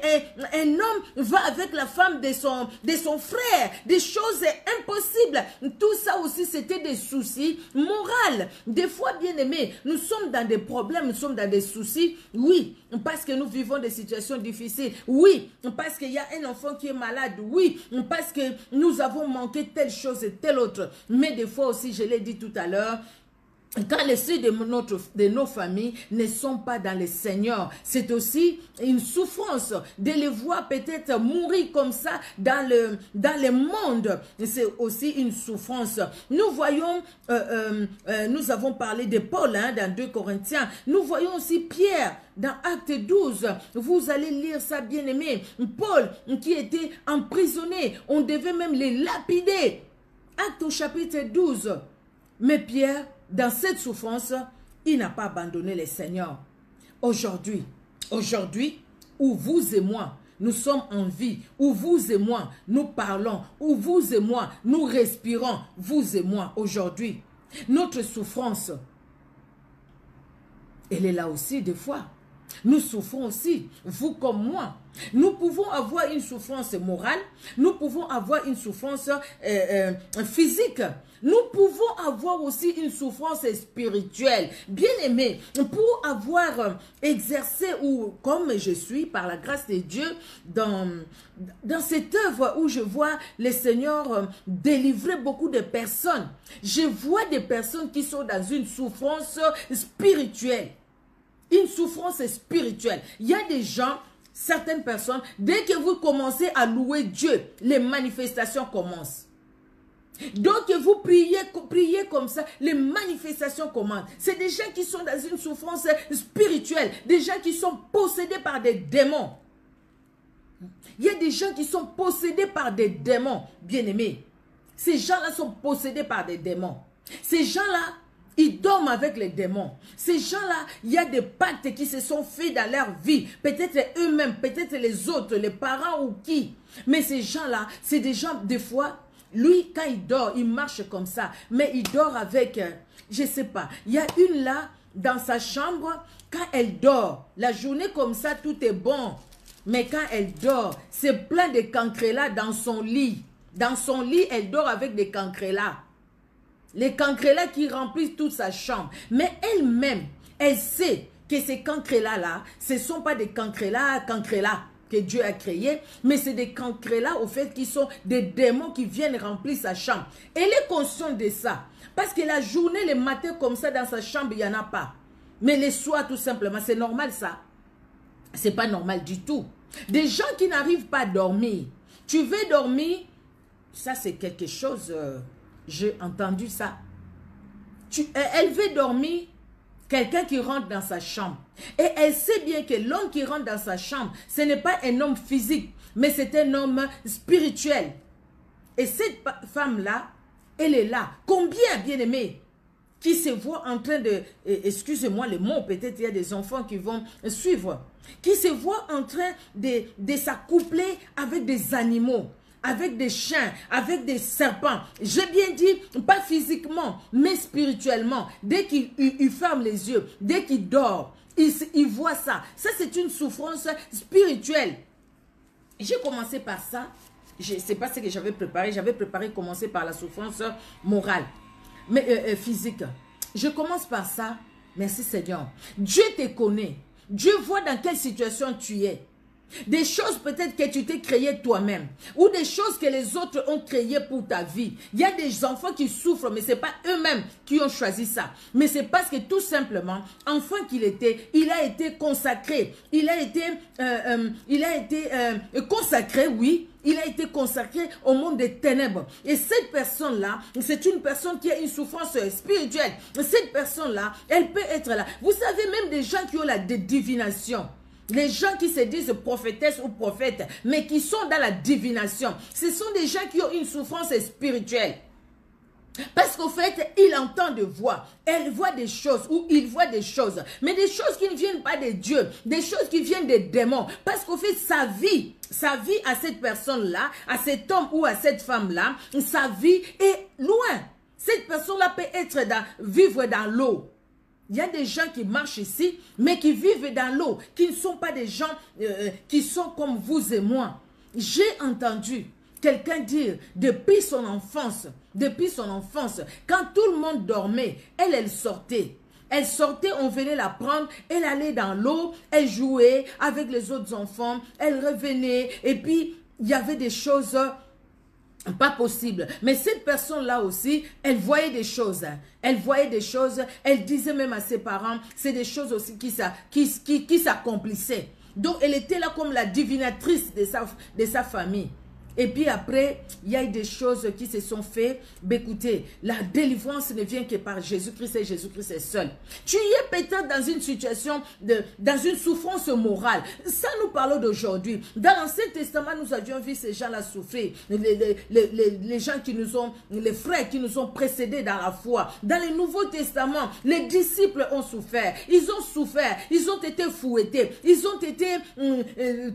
homme va avec la femme de son frère. Des choses impossibles. Tout ça aussi, c'était des soucis moraux. Des fois, bien aimés, nous sommes dans des problèmes, nous sommes dans des soucis. Oui, parce que nous vivons des situations difficiles. Oui, parce qu'il y a un enfant qui est malade. Oui, parce que nous avons manqué telle chose et telle autre. Mais des fois aussi, je l'ai dit tout à l'heure, quand les ceux de nos familles ne sont pas dans le Seigneur, c'est aussi une souffrance de les voir peut-être mourir comme ça dans le monde. C'est aussi une souffrance. Nous voyons, nous avons parlé de Paul dans 2 Corinthiens. Nous voyons aussi Pierre dans Acte 12. Vous allez lire ça, bien aimé. Paul qui était emprisonné. On devait même les lapider. Acte au chapitre 12. Mais Pierre, dans cette souffrance, il n'a pas abandonné les seigneurs. Aujourd'hui, où vous et moi, nous sommes en vie, où vous et moi, nous parlons, où vous et moi, nous respirons, vous et moi, aujourd'hui, notre souffrance, elle est là aussi des fois. Nous souffrons aussi, vous comme moi. Nous pouvons avoir une souffrance morale, nous pouvons avoir une souffrance physique. Nous pouvons avoir aussi une souffrance spirituelle. Bien aimé, pour avoir exercé, ou comme je suis, par la grâce de Dieu, dans cette œuvre où je vois le Seigneur délivrer beaucoup de personnes, je vois des personnes qui sont dans une souffrance spirituelle. Une souffrance spirituelle. Il y a des gens, certaines personnes, dès que vous commencez à louer Dieu, les manifestations commencent. Donc vous priez comme ça, les manifestations commencent. C'est des gens qui sont dans une souffrance spirituelle, des gens qui sont possédés par des démons. Il y a des gens qui sont possédés par des démons, bien-aimés. Ces gens-là sont possédés par des démons. Ces gens-là, ils dorment avec les démons. Ces gens-là, il y a des pactes qui se sont faits dans leur vie. Peut-être eux-mêmes, peut-être les autres, les parents ou qui. Mais ces gens-là, c'est des gens, des fois, lui, quand il dort, il marche comme ça. Mais il dort avec, je ne sais pas. Il y a une là, dans sa chambre, quand elle dort, la journée comme ça, tout est bon. Mais quand elle dort, c'est plein de cancrelats dans son lit. Dans son lit, elle dort avec des cancrelats. Les cancrelats qui remplissent toute sa chambre. Mais elle-même, elle sait que ces cancrelats-là, ce ne sont pas des cancrelats que Dieu a créés, mais c'est des cancrelats au fait qui sont des démons qui viennent remplir sa chambre. Elle est consciente de ça. Parce que la journée, les matins comme ça, dans sa chambre, il n'y en a pas. Mais les soirs, tout simplement, c'est normal ça. C'est pas normal du tout. Des gens qui n'arrivent pas à dormir. Tu veux dormir, ça c'est quelque chose... j'ai entendu ça. Elle veut dormir, quelqu'un qui rentre dans sa chambre. Et elle sait bien que l'homme qui rentre dans sa chambre, ce n'est pas un homme physique, mais c'est un homme spirituel. Et cette femme-là, elle est là. Combien, bien aimé, qui se voient en train de, excusez-moi les mots, peut-être il y a des enfants qui vont suivre, qui se voient en train de s'accoupler avec des animaux, avec des chiens, avec des serpents. J'ai bien dit, pas physiquement, mais spirituellement. Dès qu'il ferme les yeux, dès qu'il dort, il voit ça. Ça, c'est une souffrance spirituelle. J'ai commencé par ça. Ce n'est pas ce que j'avais préparé. J'avais préparé commencer par la souffrance morale, mais physique. Je commence par ça. Merci Seigneur. Dieu te connaît. Dieu voit dans quelle situation tu es. Des choses peut-être que tu t'es créé toi-même. Ou des choses que les autres ont créées pour ta vie. Il y a des enfants qui souffrent, mais ce n'est pas eux-mêmes qui ont choisi ça. Mais c'est parce que tout simplement, enfant qu'il était, il a été consacré. Il a été consacré, oui. Il a été consacré au monde des ténèbres. Et cette personne-là, c'est une personne qui a une souffrance spirituelle. Cette personne-là, elle peut être là. Vous savez, même des gens qui ont la divination. Les gens qui se disent prophétesses ou prophètes, mais qui sont dans la divination, ce sont des gens qui ont une souffrance spirituelle. Parce qu'au fait, il entend des voix, elle voit des choses ou il voit des choses, mais des choses qui ne viennent pas de Dieu, des choses qui viennent des démons. Parce qu'au fait, sa vie à cette personne-là, à cet homme ou à cette femme-là, sa vie est loin. Cette personne-là peut vivre dans l'eau. Il y a des gens qui marchent ici, mais qui vivent dans l'eau, qui ne sont pas des gens qui sont comme vous et moi. J'ai entendu quelqu'un dire, depuis son enfance, quand tout le monde dormait, elle sortait. Elle sortait, on venait la prendre, elle allait dans l'eau, elle jouait avec les autres enfants, elle revenait, et puis il y avait des choses... pas possible. Mais cette personne-là aussi, elle voyait des choses. Elle voyait des choses. Elle disait même à ses parents, c'est des choses aussi qui s'accomplissaient. Donc, elle était là comme la divinatrice de sa famille. Et puis après, il y a eu des choses qui se sont faites. Mais écoutez, la délivrance ne vient que par Jésus-Christ et Jésus-Christ est seul. Tu es peut-être dans une situation, dans une souffrance morale. Ça, nous parlons d'aujourd'hui. Dans l'Ancien Testament, nous avions vu ces gens-là souffrir. Les gens qui nous ont, les frères qui nous ont précédés dans la foi. Dans le Nouveau Testament, les disciples ont souffert. Ils ont souffert. Ils ont été fouettés. Ils ont été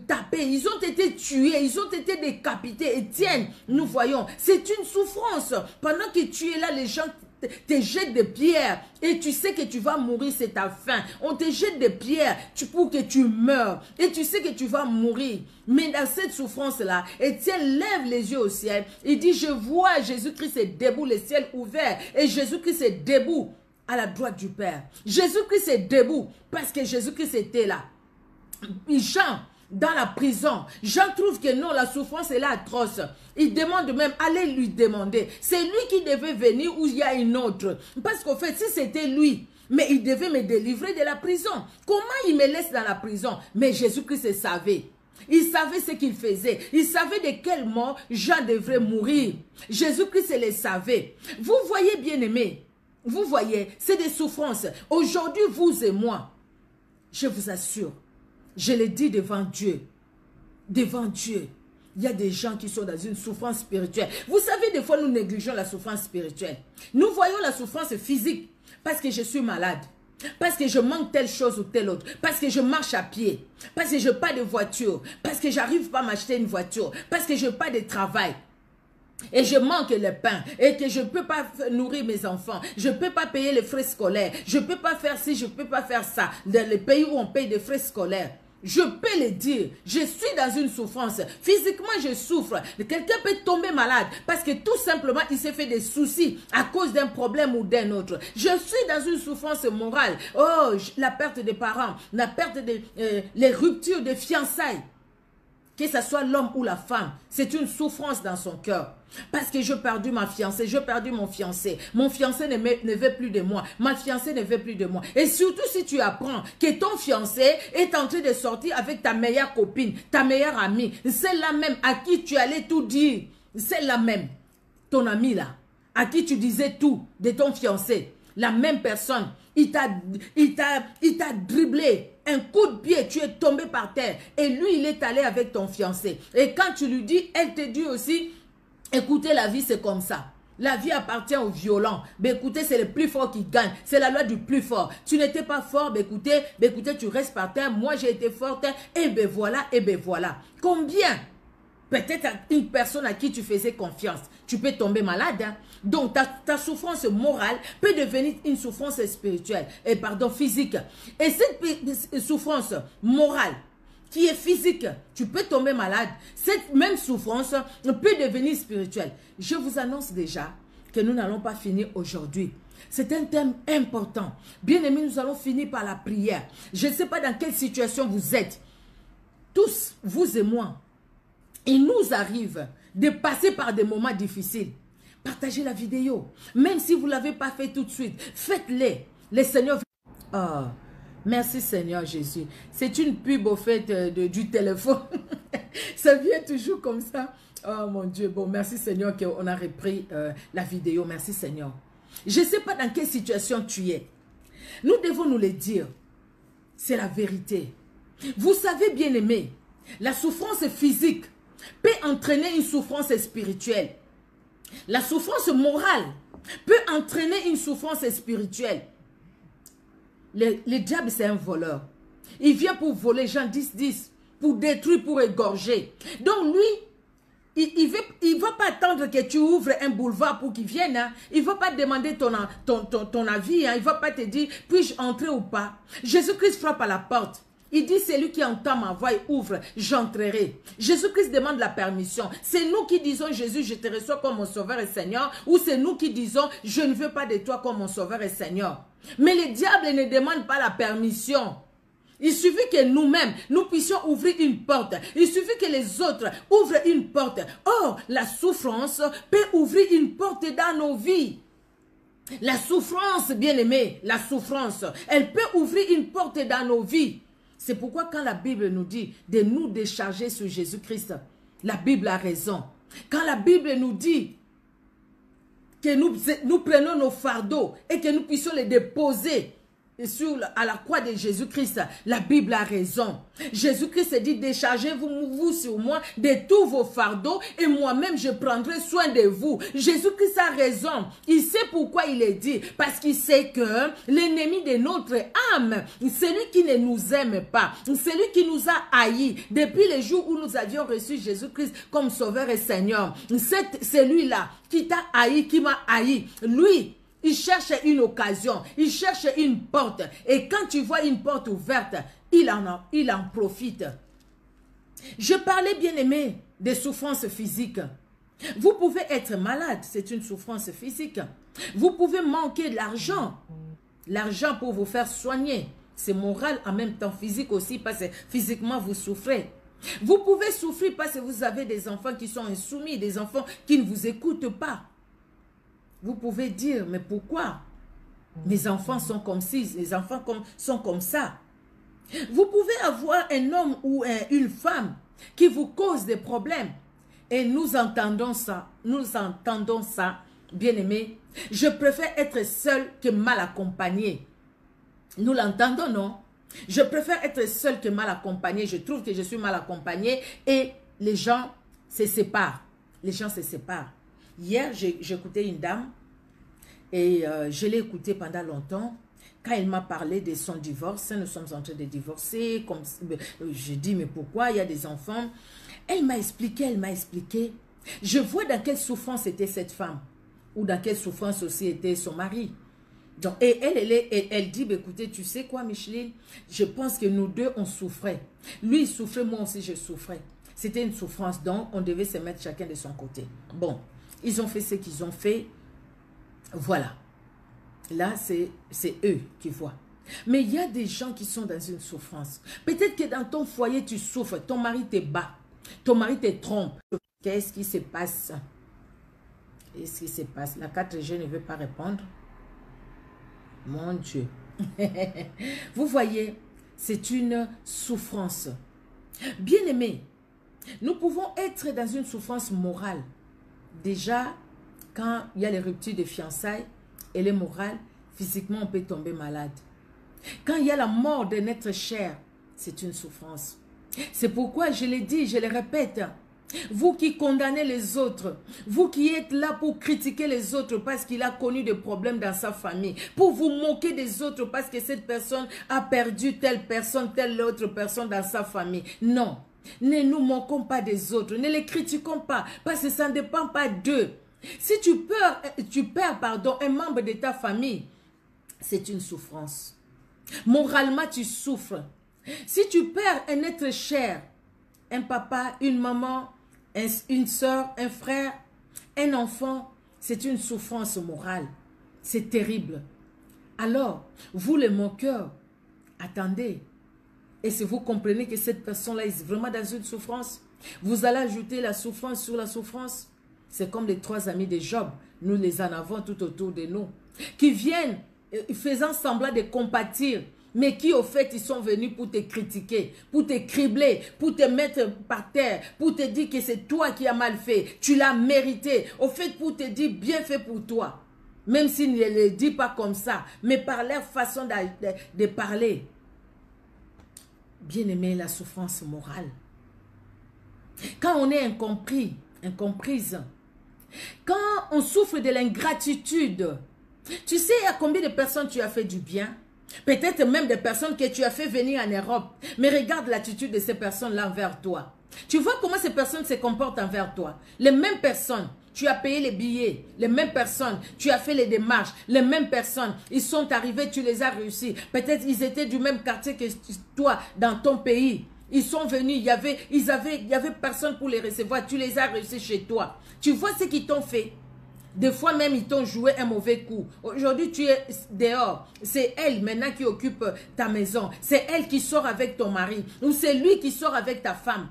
tapés. Ils ont été tués. Ils ont été décapités. Étienne, nous voyons, c'est une souffrance. Pendant que tu es là, les gens te jettent des pierres et tu sais que tu vas mourir, c'est ta fin. On te jette des pierres pour que tu meurs et tu sais que tu vas mourir. Mais dans cette souffrance-là, Étienne lève les yeux au ciel. Il dit, je vois Jésus-Christ est debout, le ciel ouvert, et Jésus-Christ est debout à la droite du Père. Jésus-Christ est debout parce que Jésus-Christ était là. Jean, dans la prison, Jean trouve que non, la souffrance est là atroce. Il demande même, allez lui demander. C'est lui qui devait venir ou il y a une autre. Parce qu'en fait, si c'était lui, mais il devait me délivrer de la prison. Comment il me laisse dans la prison? Mais Jésus-Christ savait. Il savait ce qu'il faisait. Il savait de quelle mort Jean devrait mourir. Jésus-Christ le savait. Vous voyez, bien-aimés, vous voyez, c'est des souffrances. Aujourd'hui, vous et moi, je vous assure, je le dis devant Dieu, il y a des gens qui sont dans une souffrance spirituelle. Vous savez, des fois, nous négligeons la souffrance spirituelle. Nous voyons la souffrance physique parce que je suis malade, parce que je manque telle chose ou telle autre, parce que je marche à pied, parce que je n'ai pas de voiture, parce que j'arrive pas à m'acheter une voiture, parce que je n'ai pas de travail. Et je manque le pain, et que je ne peux pas nourrir mes enfants, je ne peux pas payer les frais scolaires, je ne peux pas faire ci, je ne peux pas faire ça, dans les pays où on paye des frais scolaires. Je peux le dire, je suis dans une souffrance. Physiquement, je souffre. Quelqu'un peut tomber malade parce que tout simplement, il s'est fait des soucis à cause d'un problème ou d'un autre. Je suis dans une souffrance morale. Oh, la perte des parents, la perte les ruptures de fiançailles. Que ce soit l'homme ou la femme, c'est une souffrance dans son cœur. Parce que j'ai perdu ma fiancée, j'ai perdu mon fiancé. Mon fiancé ne veut plus de moi. Ma fiancée ne veut plus de moi. Et surtout si tu apprends que ton fiancé est en train de sortir avec ta meilleure copine, ta meilleure amie, celle-là même à qui tu allais tout dire, celle-là même, ton ami là, à qui tu disais tout de ton fiancé, la même personne, il t'a dribblé. Un coup de pied, tu es tombé par terre. Et lui, il est allé avec ton fiancé. Et quand tu lui dis, elle te dit aussi, écoutez, la vie, c'est comme ça. La vie appartient aux violents. Mais écoutez, c'est le plus fort qui gagne. C'est la loi du plus fort. Tu n'étais pas fort, mais écoutez, tu restes par terre. Moi, j'ai été forte. Et ben voilà, et ben voilà. Combien? Peut-être une personne à qui tu faisais confiance. Tu peux tomber malade. Hein? Donc, ta souffrance morale peut devenir une souffrance spirituelle. Physique. Et cette souffrance morale qui est physique, tu peux tomber malade. Cette même souffrance peut devenir spirituelle. Je vous annonce déjà que nous n'allons pas finir aujourd'hui. C'est un thème important. Bien aimé, nous allons finir par la prière. Je ne sais pas dans quelle situation vous êtes. Tous, vous et moi, il nous arrive de passer par des moments difficiles. Partagez la vidéo. Même si vous ne l'avez pas fait tout de suite, faites-le. Le Seigneur... Oh, merci Seigneur Jésus. C'est une pub au fait du téléphone. Ça vient toujours comme ça. Oh mon Dieu. Bon, merci Seigneur qu'on a repris la vidéo. Merci Seigneur. Je ne sais pas dans quelle situation tu es. Nous devons nous le dire. C'est la vérité. Vous savez, bien aimé, la souffrance physique peut entraîner une souffrance spirituelle. La souffrance morale peut entraîner une souffrance spirituelle. Le diable, c'est un voleur. Il vient pour voler, Jean 10:10, pour détruire, pour égorger. Donc lui, il ne va pas attendre que tu ouvres un boulevard pour qu'il vienne. Hein. Il ne va pas demander ton avis. Hein. Il ne va pas te dire, puis-je entrer ou pas. Jésus-Christ frappe à la porte. Il dit, c'est lui qui entend ma voix et ouvre, j'entrerai. Jésus-Christ demande la permission. C'est nous qui disons, Jésus, je te reçois comme mon sauveur et Seigneur. Ou c'est nous qui disons, je ne veux pas de toi comme mon sauveur et Seigneur. Mais le diable ne demande pas la permission. Il suffit que nous-mêmes, nous puissions ouvrir une porte. Il suffit que les autres ouvrent une porte. Or, la souffrance peut ouvrir une porte dans nos vies. La souffrance, bien-aimé, la souffrance, elle peut ouvrir une porte dans nos vies. C'est pourquoi quand la Bible nous dit de nous décharger sur Jésus-Christ, La Bible a raison. Quand la Bible nous dit que nous prenons nos fardeaux et que nous puissions les déposer à la croix de Jésus-Christ, la Bible a raison. Jésus-Christ dit, déchargez-vous sur moi de tous vos fardeaux et moi-même je prendrai soin de vous. Jésus-Christ a raison. Il sait pourquoi il est dit. Parce qu'il sait que l'ennemi de notre âme, celui qui ne nous aime pas, celui qui nous a haïs, depuis le jour où nous avions reçu Jésus-Christ comme Sauveur et Seigneur, celui-là qui t'a haï, qui m'a haï, lui, il cherche une occasion, il cherche une porte. Et quand tu vois une porte ouverte, il en profite. Je parlais, bien aimé, des souffrances physiques. Vous pouvez être malade, c'est une souffrance physique. Vous pouvez manquer l'argent. L'argent pour vous faire soigner. C'est moral, en même temps physique aussi, parce que physiquement vous souffrez. Vous pouvez souffrir parce que vous avez des enfants qui sont insoumis, des enfants qui ne vous écoutent pas. Vous pouvez dire, mais pourquoi? Mes enfants sont comme ci, les enfants sont comme ça. Vous pouvez avoir un homme ou une femme qui vous cause des problèmes. Et nous entendons ça, bien aimé. Je préfère être seul que mal accompagné. Nous l'entendons, non? Je préfère être seul que mal accompagné. Je trouve que je suis mal accompagné et les gens se séparent. Les gens se séparent. Hier, j'écoutais une dame et je l'ai écoutée pendant longtemps. Quand elle m'a parlé de son divorce, nous sommes en train de divorcer. Je dis, mais pourquoi? Il y a des enfants. Elle m'a expliqué. Je vois dans quelle souffrance était cette femme. Ou dans quelle souffrance aussi était son mari. Donc, et elle dit, bah, écoutez, tu sais quoi, Micheline? Je pense que nous deux, on souffrait. Lui, il souffrait, moi aussi, je souffrais. C'était une souffrance, donc on devait se mettre chacun de son côté. Bon. Ils ont fait ce qu'ils ont fait. Voilà. Là, c'est eux qui voient. Mais il y a des gens qui sont dans une souffrance. Peut-être que dans ton foyer, tu souffres. Ton mari te bat. Ton mari te trompe. Qu'est-ce qui se passe? Qu'est-ce qui se passe? La 4G ne veut pas répondre. Mon Dieu. Vous voyez, c'est une souffrance. Bien aimé, nous pouvons être dans une souffrance morale. Déjà, quand il y a les ruptures de fiançailles, elle est morale, physiquement on peut tomber malade. Quand il y a la mort d'un être cher, c'est une souffrance. C'est pourquoi je l'ai dit, je le répète, vous qui condamnez les autres, vous qui êtes là pour critiquer les autres parce qu'il a connu des problèmes dans sa famille, pour vous moquer des autres parce que cette personne a perdu telle autre personne dans sa famille. Non. Ne nous moquons pas des autres, ne les critiquons pas, parce que ça ne dépend pas d'eux. Si tu perds un membre de ta famille, c'est une souffrance. Moralement, tu souffres. Si tu perds un être cher, un papa, une maman, une soeur, un frère, un enfant, c'est une souffrance morale. C'est terrible. Alors, vous les moqueurs, attendez. Et si vous comprenez que cette personne-là est vraiment dans une souffrance, vous allez ajouter la souffrance sur la souffrance. C'est comme les 3 amis de Job. Nous les en avons tout autour de nous. Qui viennent faisant semblant de compatir, mais qui au fait ils sont venus pour te critiquer, pour te cribler, pour te mettre par terre, pour te dire que c'est toi qui as mal fait. Tu l'as mérité. Au fait pour te dire bien fait pour toi. Même s'ils ne le disent pas comme ça, mais par leur façon de parler. Bien aimé, la souffrance morale. Quand on est incompris, incomprise, quand on souffre de l'ingratitude, tu sais à combien de personnes tu as fait du bien? Peut-être même des personnes que tu as fait venir en Europe. Mais regarde l'attitude de ces personnes-là envers toi. Tu vois comment ces personnes se comportent envers toi. Les mêmes personnes, tu as payé les billets. Les mêmes personnes, tu as fait les démarches. Les mêmes personnes, ils sont arrivés, tu les as réussi. Peut-être ils étaient du même quartier que toi, dans ton pays. Ils sont venus, il y avait personne pour les recevoir. Tu les as réussi chez toi. Tu vois ce qu'ils t'ont fait? Des fois même, ils t'ont joué un mauvais coup. Aujourd'hui, tu es dehors. C'est elle maintenant qui occupe ta maison. C'est elle qui sort avec ton mari. Ou c'est lui qui sort avec ta femme.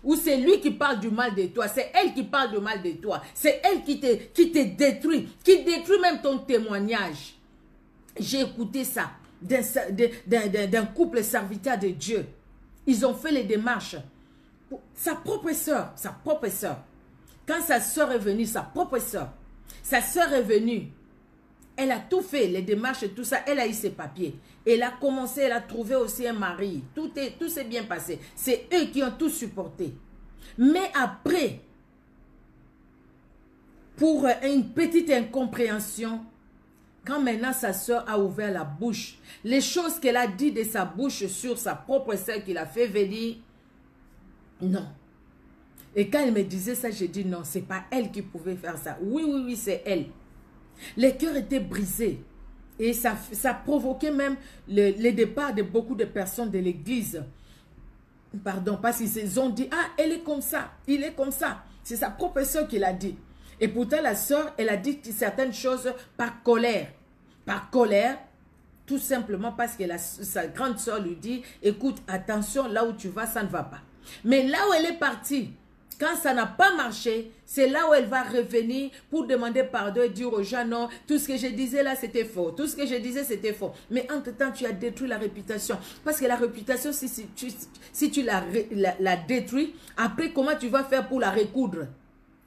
Ou c'est lui qui parle du mal de toi. C'est elle qui parle du mal de toi. C'est elle qui te détruit. Qui détruit même ton témoignage. J'ai écouté ça d'un couple serviteur de Dieu. Ils ont fait les démarches. sa propre sœur, quand sa sœur est venue, sa propre sœur, sa sœur est venue, elle a tout fait, les démarches et tout ça, elle a eu ses papiers. Elle a commencé, elle a trouvé aussi un mari. Tout s'est bien passé. C'est eux qui ont tout supporté. Mais après, pour une petite incompréhension, quand maintenant sa soeur a ouvert la bouche, les choses qu'elle a dit de sa bouche sur sa propre sœur qui l'a fait venir, non. Et quand elle me disait ça, j'ai dit non, c'est pas elle qui pouvait faire ça. Oui, oui, oui, c'est elle. Les cœurs étaient brisés. Et ça provoquait même le départ de beaucoup de personnes de l'église. Pardon, parce qu'ils ont dit, ah, elle est comme ça, il est comme ça. C'est sa propre sœur qui l'a dit. Et pourtant, la sœur, elle a dit certaines choses par colère. Par colère, tout simplement parce que sa grande sœur lui dit, écoute, attention, là où tu vas, ça ne va pas. Mais là où elle est partie, quand ça n'a pas marché, c'est là où elle va revenir pour demander pardon et dire aux gens, non, tout ce que je disais là, c'était faux. Tout ce que je disais, c'était faux. Mais entre-temps, tu as détruit la réputation. Parce que la réputation, si tu la détruis, après, comment tu vas faire pour la recoudre?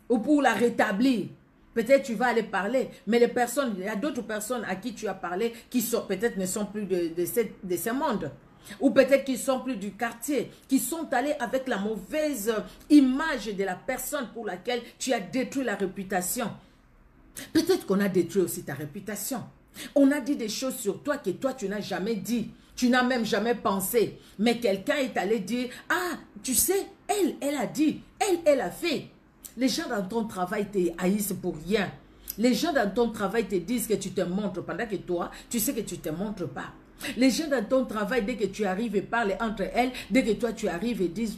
Ou pour la rétablir? Peut-être tu vas aller parler, mais les personnes, il y a d'autres personnes à qui tu as parlé qui peut-être ne sont plus de ce monde. Ou peut-être qu'ils sont plus du quartier, qui sont allés avec la mauvaise image de la personne pour laquelle tu as détruit la réputation. Peut-être qu'on a détruit aussi ta réputation. On a dit des choses sur toi que toi tu n'as jamais dit. Tu n'as même jamais pensé. Mais quelqu'un est allé dire, ah, tu sais, elle a dit, elle a fait. Les gens dans ton travail te haïssent pour rien. Les gens dans ton travail te disent que tu te montres pendant que toi, tu sais que tu ne te montres pas. Les gens dans ton travail, dès que tu arrives et parlent entre elles, dès que toi tu arrives et disent,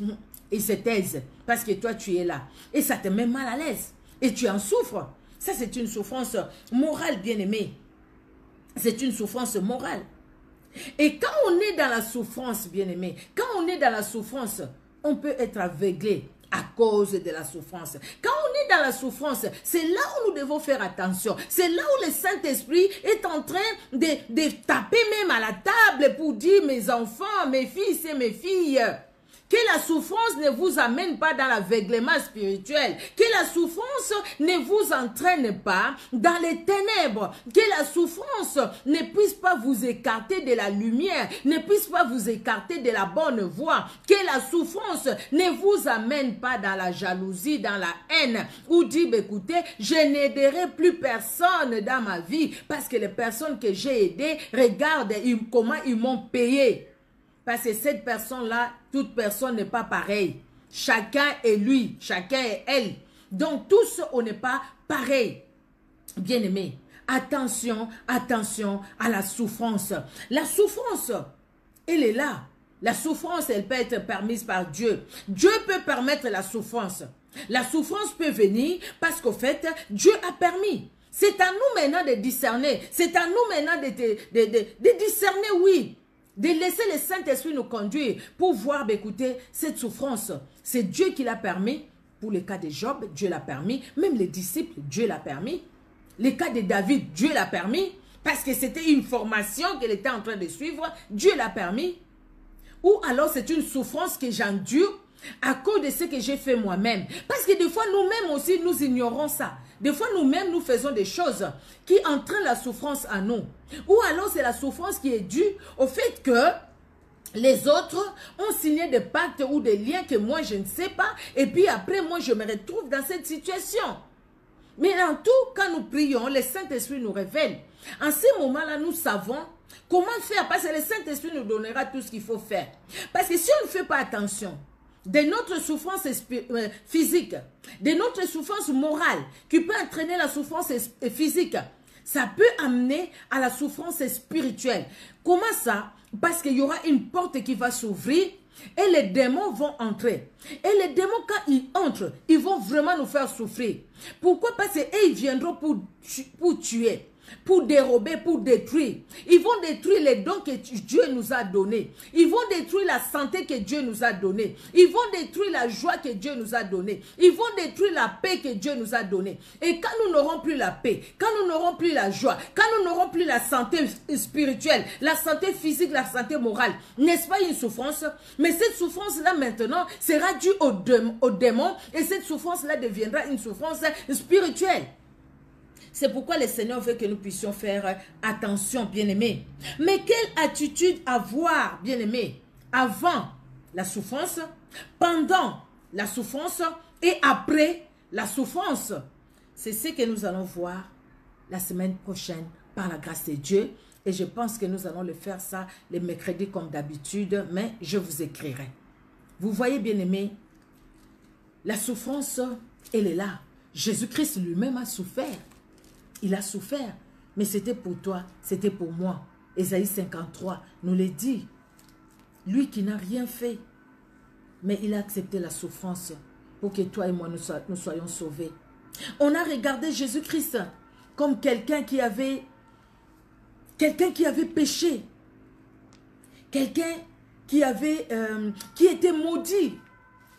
ils se taisent parce que toi tu es là. Et ça te met mal à l'aise. Et tu en souffres. Ça c'est une souffrance morale, bien-aimée. C'est une souffrance morale. Et quand on est dans la souffrance, bien-aimé, quand on est dans la souffrance, on peut être aveuglé à cause de la souffrance. Quand on est dans la souffrance, c'est là où nous devons faire attention. C'est là où le Saint-Esprit est en train de taper même à la table pour dire, mes enfants, mes fils et mes filles, que la souffrance ne vous amène pas dans l'aveuglement spirituel. Que la souffrance ne vous entraîne pas dans les ténèbres. Que la souffrance ne puisse pas vous écarter de la lumière. Ne puisse pas vous écarter de la bonne voie. Que la souffrance ne vous amène pas dans la jalousie, dans la haine. Ou dire, écoutez, je n'aiderai plus personne dans ma vie. Parce que les personnes que j'ai aidées, regardent comment ils m'ont payé. Parce que cette personne-là, toute personne n'est pas pareille. Chacun est lui, chacun est elle. Donc tous, on n'est pas pareil. Bien-aimé, attention, attention à la souffrance. La souffrance, elle est là. La souffrance, elle peut être permise par Dieu. Dieu peut permettre la souffrance. La souffrance peut venir parce qu'au fait, Dieu a permis. C'est à nous maintenant de discerner. C'est à nous maintenant de discerner, oui. De laisser le Saint-Esprit nous conduire pour voir, écoutez, cette souffrance, c'est Dieu qui l'a permis. Pour le cas de Job, Dieu l'a permis. Même les disciples, Dieu l'a permis. Le cas de David, Dieu l'a permis. Parce que c'était une formation qu'elle était en train de suivre. Dieu l'a permis. Ou alors c'est une souffrance que j'endure à cause de ce que j'ai fait moi-même. Parce que des fois, nous-mêmes aussi, nous ignorons ça. Des fois, nous-mêmes, nous faisons des choses qui entraînent la souffrance à nous. Ou alors, c'est la souffrance qui est due au fait que les autres ont signé des pactes ou des liens que moi, je ne sais pas. Et puis après, moi, je me retrouve dans cette situation. Mais en tout, quand nous prions, le Saint-Esprit nous révèle. En ce moment-là, nous savons comment faire. Parce que le Saint-Esprit nous donnera tout ce qu'il faut faire. Parce que si on ne fait pas attention de notre souffrance physique, de notre souffrance morale, qui peut entraîner la souffrance physique, ça peut amener à la souffrance spirituelle. Comment ça? Parce qu'il y aura une porte qui va s'ouvrir et les démons vont entrer. Et les démons, quand ils entrent, ils vont vraiment nous faire souffrir. Pourquoi? Parce qu'ils viendront pour tuer. pour dérober, pour détruire. Ils vont détruire les dons que Dieu nous a donnés. Ils vont détruire la santé que Dieu nous a donnée. Ils vont détruire la joie que Dieu nous a donnée. Ils vont détruire la paix que Dieu nous a donnée. Et quand nous n'aurons plus la paix, quand nous n'aurons plus la joie, quand nous n'aurons plus la santé spirituelle, la santé physique, la santé morale, n'est-ce pas une souffrance? Mais cette souffrance-là maintenant sera due au démon et cette souffrance-là deviendra une souffrance spirituelle. C'est pourquoi le Seigneur veut que nous puissions faire attention, bien-aimés. Mais quelle attitude avoir, bien-aimés, avant la souffrance, pendant la souffrance et après la souffrance? C'est ce que nous allons voir la semaine prochaine par la grâce de Dieu. Et je pense que nous allons le faire ça les mercredis comme d'habitude, mais je vous écrirai. Vous voyez, bien-aimés, la souffrance, elle est là. Jésus-Christ lui-même a souffert. Il a souffert, mais c'était pour toi, c'était pour moi. Ésaïe 53 nous le dit. Lui qui n'a rien fait, mais il a accepté la souffrance pour que toi et moi nous soyons sauvés. On a regardé Jésus-Christ comme quelqu'un qui avait péché. Quelqu'un qui était maudit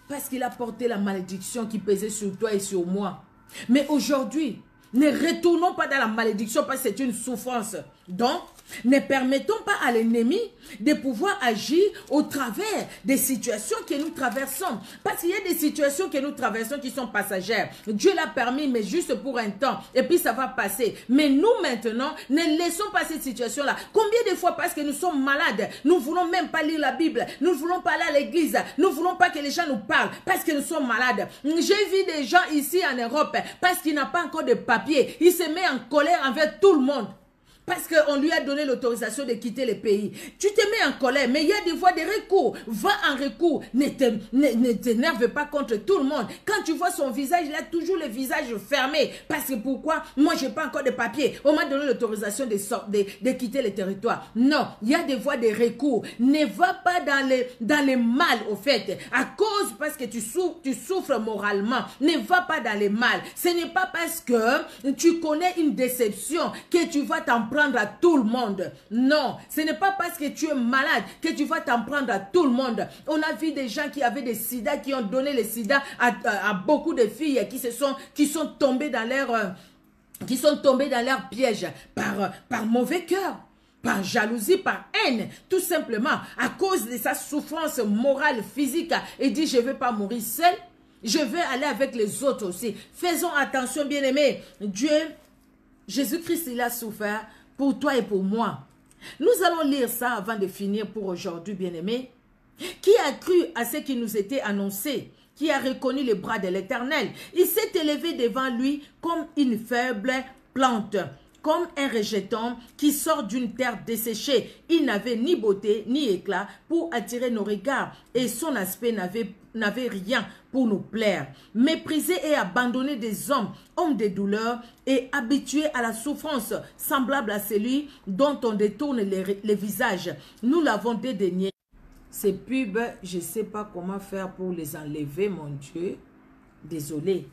parce qu'il a porté la malédiction qui pesait sur toi et sur moi. Mais aujourd'hui, ne retournons pas dans la malédiction parce que c'est une souffrance. Donc, ne permettons pas à l'ennemi de pouvoir agir au travers des situations que nous traversons. Parce qu'il y a des situations que nous traversons qui sont passagères. Dieu l'a permis, mais juste pour un temps. Et puis ça va passer. Mais nous maintenant, ne laissons pas cette situation-là. Combien de fois parce que nous sommes malades, nous ne voulons même pas lire la Bible. Nous ne voulons pas aller à l'église. Nous ne voulons pas que les gens nous parlent parce que nous sommes malades. J'ai vu des gens ici en Europe parce qu'ils n'ont pas encore de papier. Il se met en colère envers tout le monde. Parce qu'on lui a donné l'autorisation de quitter le pays. Tu te mets en colère, mais il y a des voies de recours. Va en recours. Ne t'énerve pas contre tout le monde. Quand tu vois son visage, il a toujours le visage fermé. Parce que pourquoi? Moi, je n'ai pas encore de papier. On m'a donné l'autorisation de quitter le territoire. Non, il y a des voies de recours. Ne va pas dans les mal, au fait. À cause, parce que tu souffres moralement. Ne va pas dans les mal. Ce n'est pas parce que tu connais une déception que tu vas t'en prendre à tout le monde. Non, ce n'est pas parce que tu es malade que tu vas t'en prendre à tout le monde. On a vu des gens qui avaient des sida, qui ont donné le sida à beaucoup de filles qui sont tombées dans leur piège par mauvais cœur, par jalousie, par haine, tout simplement à cause de sa souffrance morale, physique, et dit je ne vais pas mourir seul, je vais aller avec les autres aussi. Faisons attention, bien-aimés. Jésus-Christ, il a souffert pour toi et pour moi. Nous allons lire ça avant de finir pour aujourd'hui, bien-aimés. Qui a cru à ce qui nous était annoncé? Qui a reconnu les bras de l'Éternel? Il s'est élevé devant lui comme une faible plante, comme un rejeton qui sort d'une terre desséchée. Il n'avait ni beauté ni éclat pour attirer nos regards et son aspect n'avait rien pour nous plaire. Méprisé et abandonné des hommes de douleur et habitué à la souffrance, semblable à celui dont on détourne les visages. Nous l'avons dédaigné. Ces pubs, je ne sais pas comment faire pour les enlever, mon Dieu. Désolé.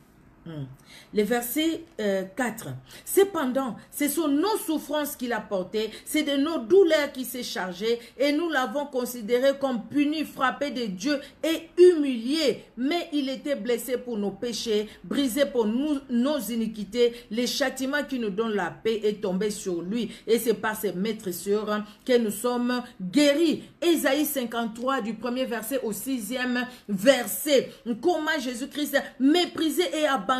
Le verset 4. Cependant, ce sont nos souffrances qu'il a portées, c'est de nos douleurs qu'il s'est chargé, et nous l'avons considéré comme puni, frappé de Dieu et humilié. Mais il était blessé pour nos péchés, brisé pour nos iniquités. Le châtiment qui nous donne la paix est tombé sur lui, et c'est par ses maîtressures que nous sommes guéris. Ésaïe 53 du 1er verset au 6e verset. Comment Jésus-Christ méprisé et abandonné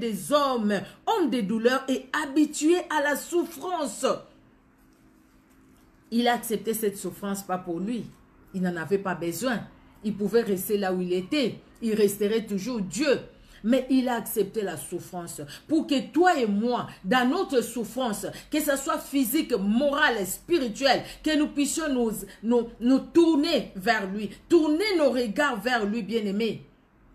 des hommes de douleur et habitué à la souffrance. Il a accepté cette souffrance pas pour lui. Il n'en avait pas besoin. Il pouvait rester là où il était. Il resterait toujours Dieu. Mais il a accepté la souffrance pour que toi et moi, dans notre souffrance, que ce soit physique, morale, spirituelle, que nous puissions nous tourner vers lui, tourner nos regards vers lui, bien-aimé.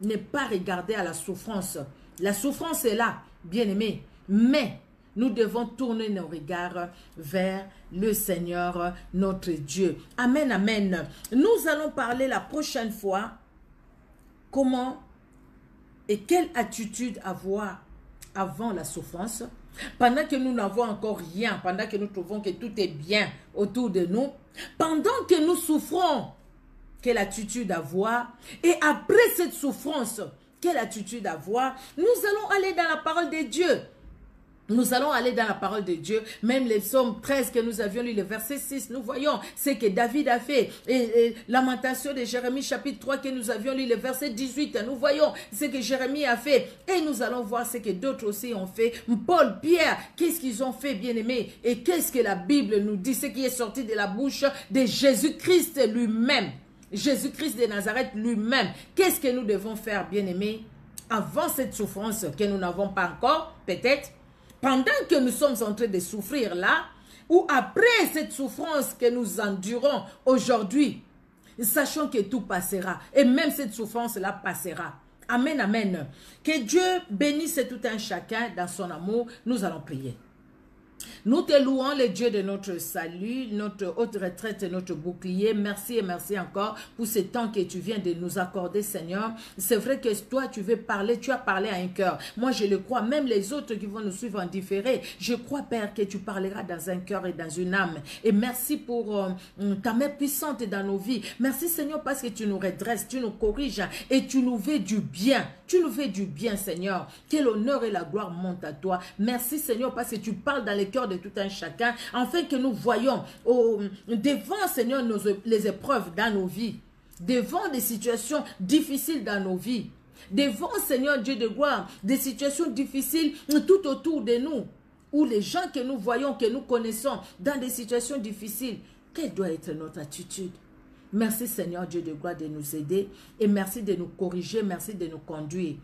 Ne pas regarder à la souffrance. La souffrance est là, bien-aimé, mais nous devons tourner nos regards vers le Seigneur, notre Dieu. Amen, amen. Nous allons parler la prochaine fois comment et quelle attitude avoir avant la souffrance pendant que nous n'avons encore rien, pendant que nous trouvons que tout est bien autour de nous, pendant que nous souffrons, quelle attitude avoir? Et après cette souffrance, quelle attitude avoir? Nous allons aller dans la parole de Dieu. Nous allons aller dans la parole de Dieu. Même les psaumes 13 que nous avions lu, le verset 6, nous voyons ce que David a fait. Et Lamentation de Jérémie chapitre 3 que nous avions lu, le verset 18, nous voyons ce que Jérémie a fait. Et nous allons voir ce que d'autres aussi ont fait. Paul, Pierre, qu'est-ce qu'ils ont fait, bien-aimés? Et qu'est-ce que la Bible nous dit? Ce qui est sorti de la bouche de Jésus-Christ lui-même. Jésus-Christ de Nazareth lui-même. Qu'est-ce que nous devons faire, bien-aimés? Avant cette souffrance que nous n'avons pas encore, peut-être, pendant que nous sommes en train de souffrir là, ou après cette souffrance que nous endurons aujourd'hui, sachons que tout passera. Et même cette souffrance-là passera. Amen, amen. Que Dieu bénisse tout un chacun dans son amour. Nous allons prier. Nous te louons, le Dieu de notre salut, notre haute retraite et notre bouclier. Merci et merci encore pour ce temps que tu viens de nous accorder, Seigneur. C'est vrai que toi, tu veux parler, tu as parlé à un cœur. Moi, je le crois, même les autres qui vont nous suivre en différé. Je crois, Père, que tu parleras dans un cœur et dans une âme. Et merci pour ta main puissante dans nos vies. Merci, Seigneur, parce que tu nous redresses, tu nous corriges et tu nous veux du bien. Tu nous fais du bien, Seigneur. Que l'honneur et la gloire montent à toi. Merci, Seigneur, parce que tu parles dans les cœurs de tout un chacun, afin que nous voyons devant, Seigneur, les épreuves dans nos vies, devant des situations difficiles dans nos vies, devant, Seigneur Dieu de gloire, des situations difficiles tout autour de nous, où les gens que nous voyons, que nous connaissons, dans des situations difficiles, quelle doit être notre attitude? Merci, Seigneur Dieu de gloire, de nous aider, et merci de nous corriger, merci de nous conduire.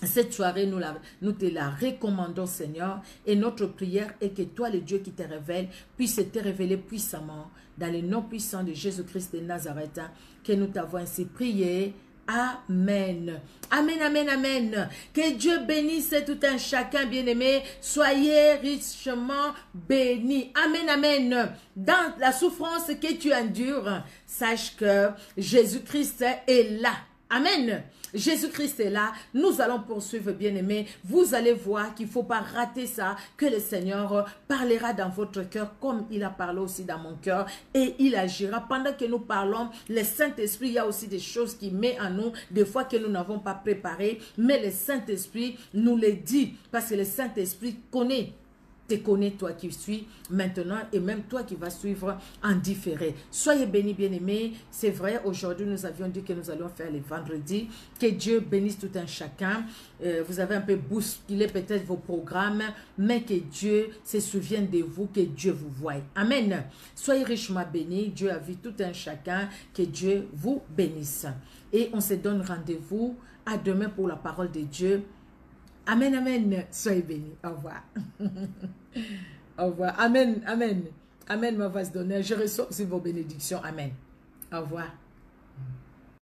Cette soirée, nous te la recommandons, Seigneur, et notre prière est que toi, le Dieu qui te révèle, puisse te révéler puissamment dans le nom puissant de Jésus-Christ de Nazareth, que nous t'avons ainsi prié. Amen. Amen, amen, amen. Que Dieu bénisse tout un chacun, bien-aimé. Soyez richement bénis. Amen, amen. Dans la souffrance que tu endures, sache que Jésus-Christ est là. Amen. Jésus-Christ est là. Nous allons poursuivre, bien-aimés. Vous allez voir qu'il ne faut pas rater ça, que le Seigneur parlera dans votre cœur comme il a parlé aussi dans mon cœur et il agira. Pendant que nous parlons, le Saint-Esprit, il y a aussi des choses qui met en nous, des fois que nous n'avons pas préparé, mais le Saint-Esprit nous les dit parce que le Saint-Esprit te connais, toi qui suis maintenant et même toi qui vas suivre en différé. Soyez bénis, bien-aimés. C'est vrai, aujourd'hui, nous avions dit que nous allions faire les vendredis. Que Dieu bénisse tout un chacun. Vous avez un peu bousculé peut-être vos programmes, mais que Dieu se souvienne de vous, que Dieu vous voie. Amen. Soyez richement bénis. Dieu a vu tout un chacun. Que Dieu vous bénisse. Et on se donne rendez-vous à demain pour la parole de Dieu. Amen, amen. Soyez bénis. Au revoir. Au revoir. Amen, amen. Amen, ma vase d'honneur. Je reçois aussi vos bénédictions. Amen. Au revoir.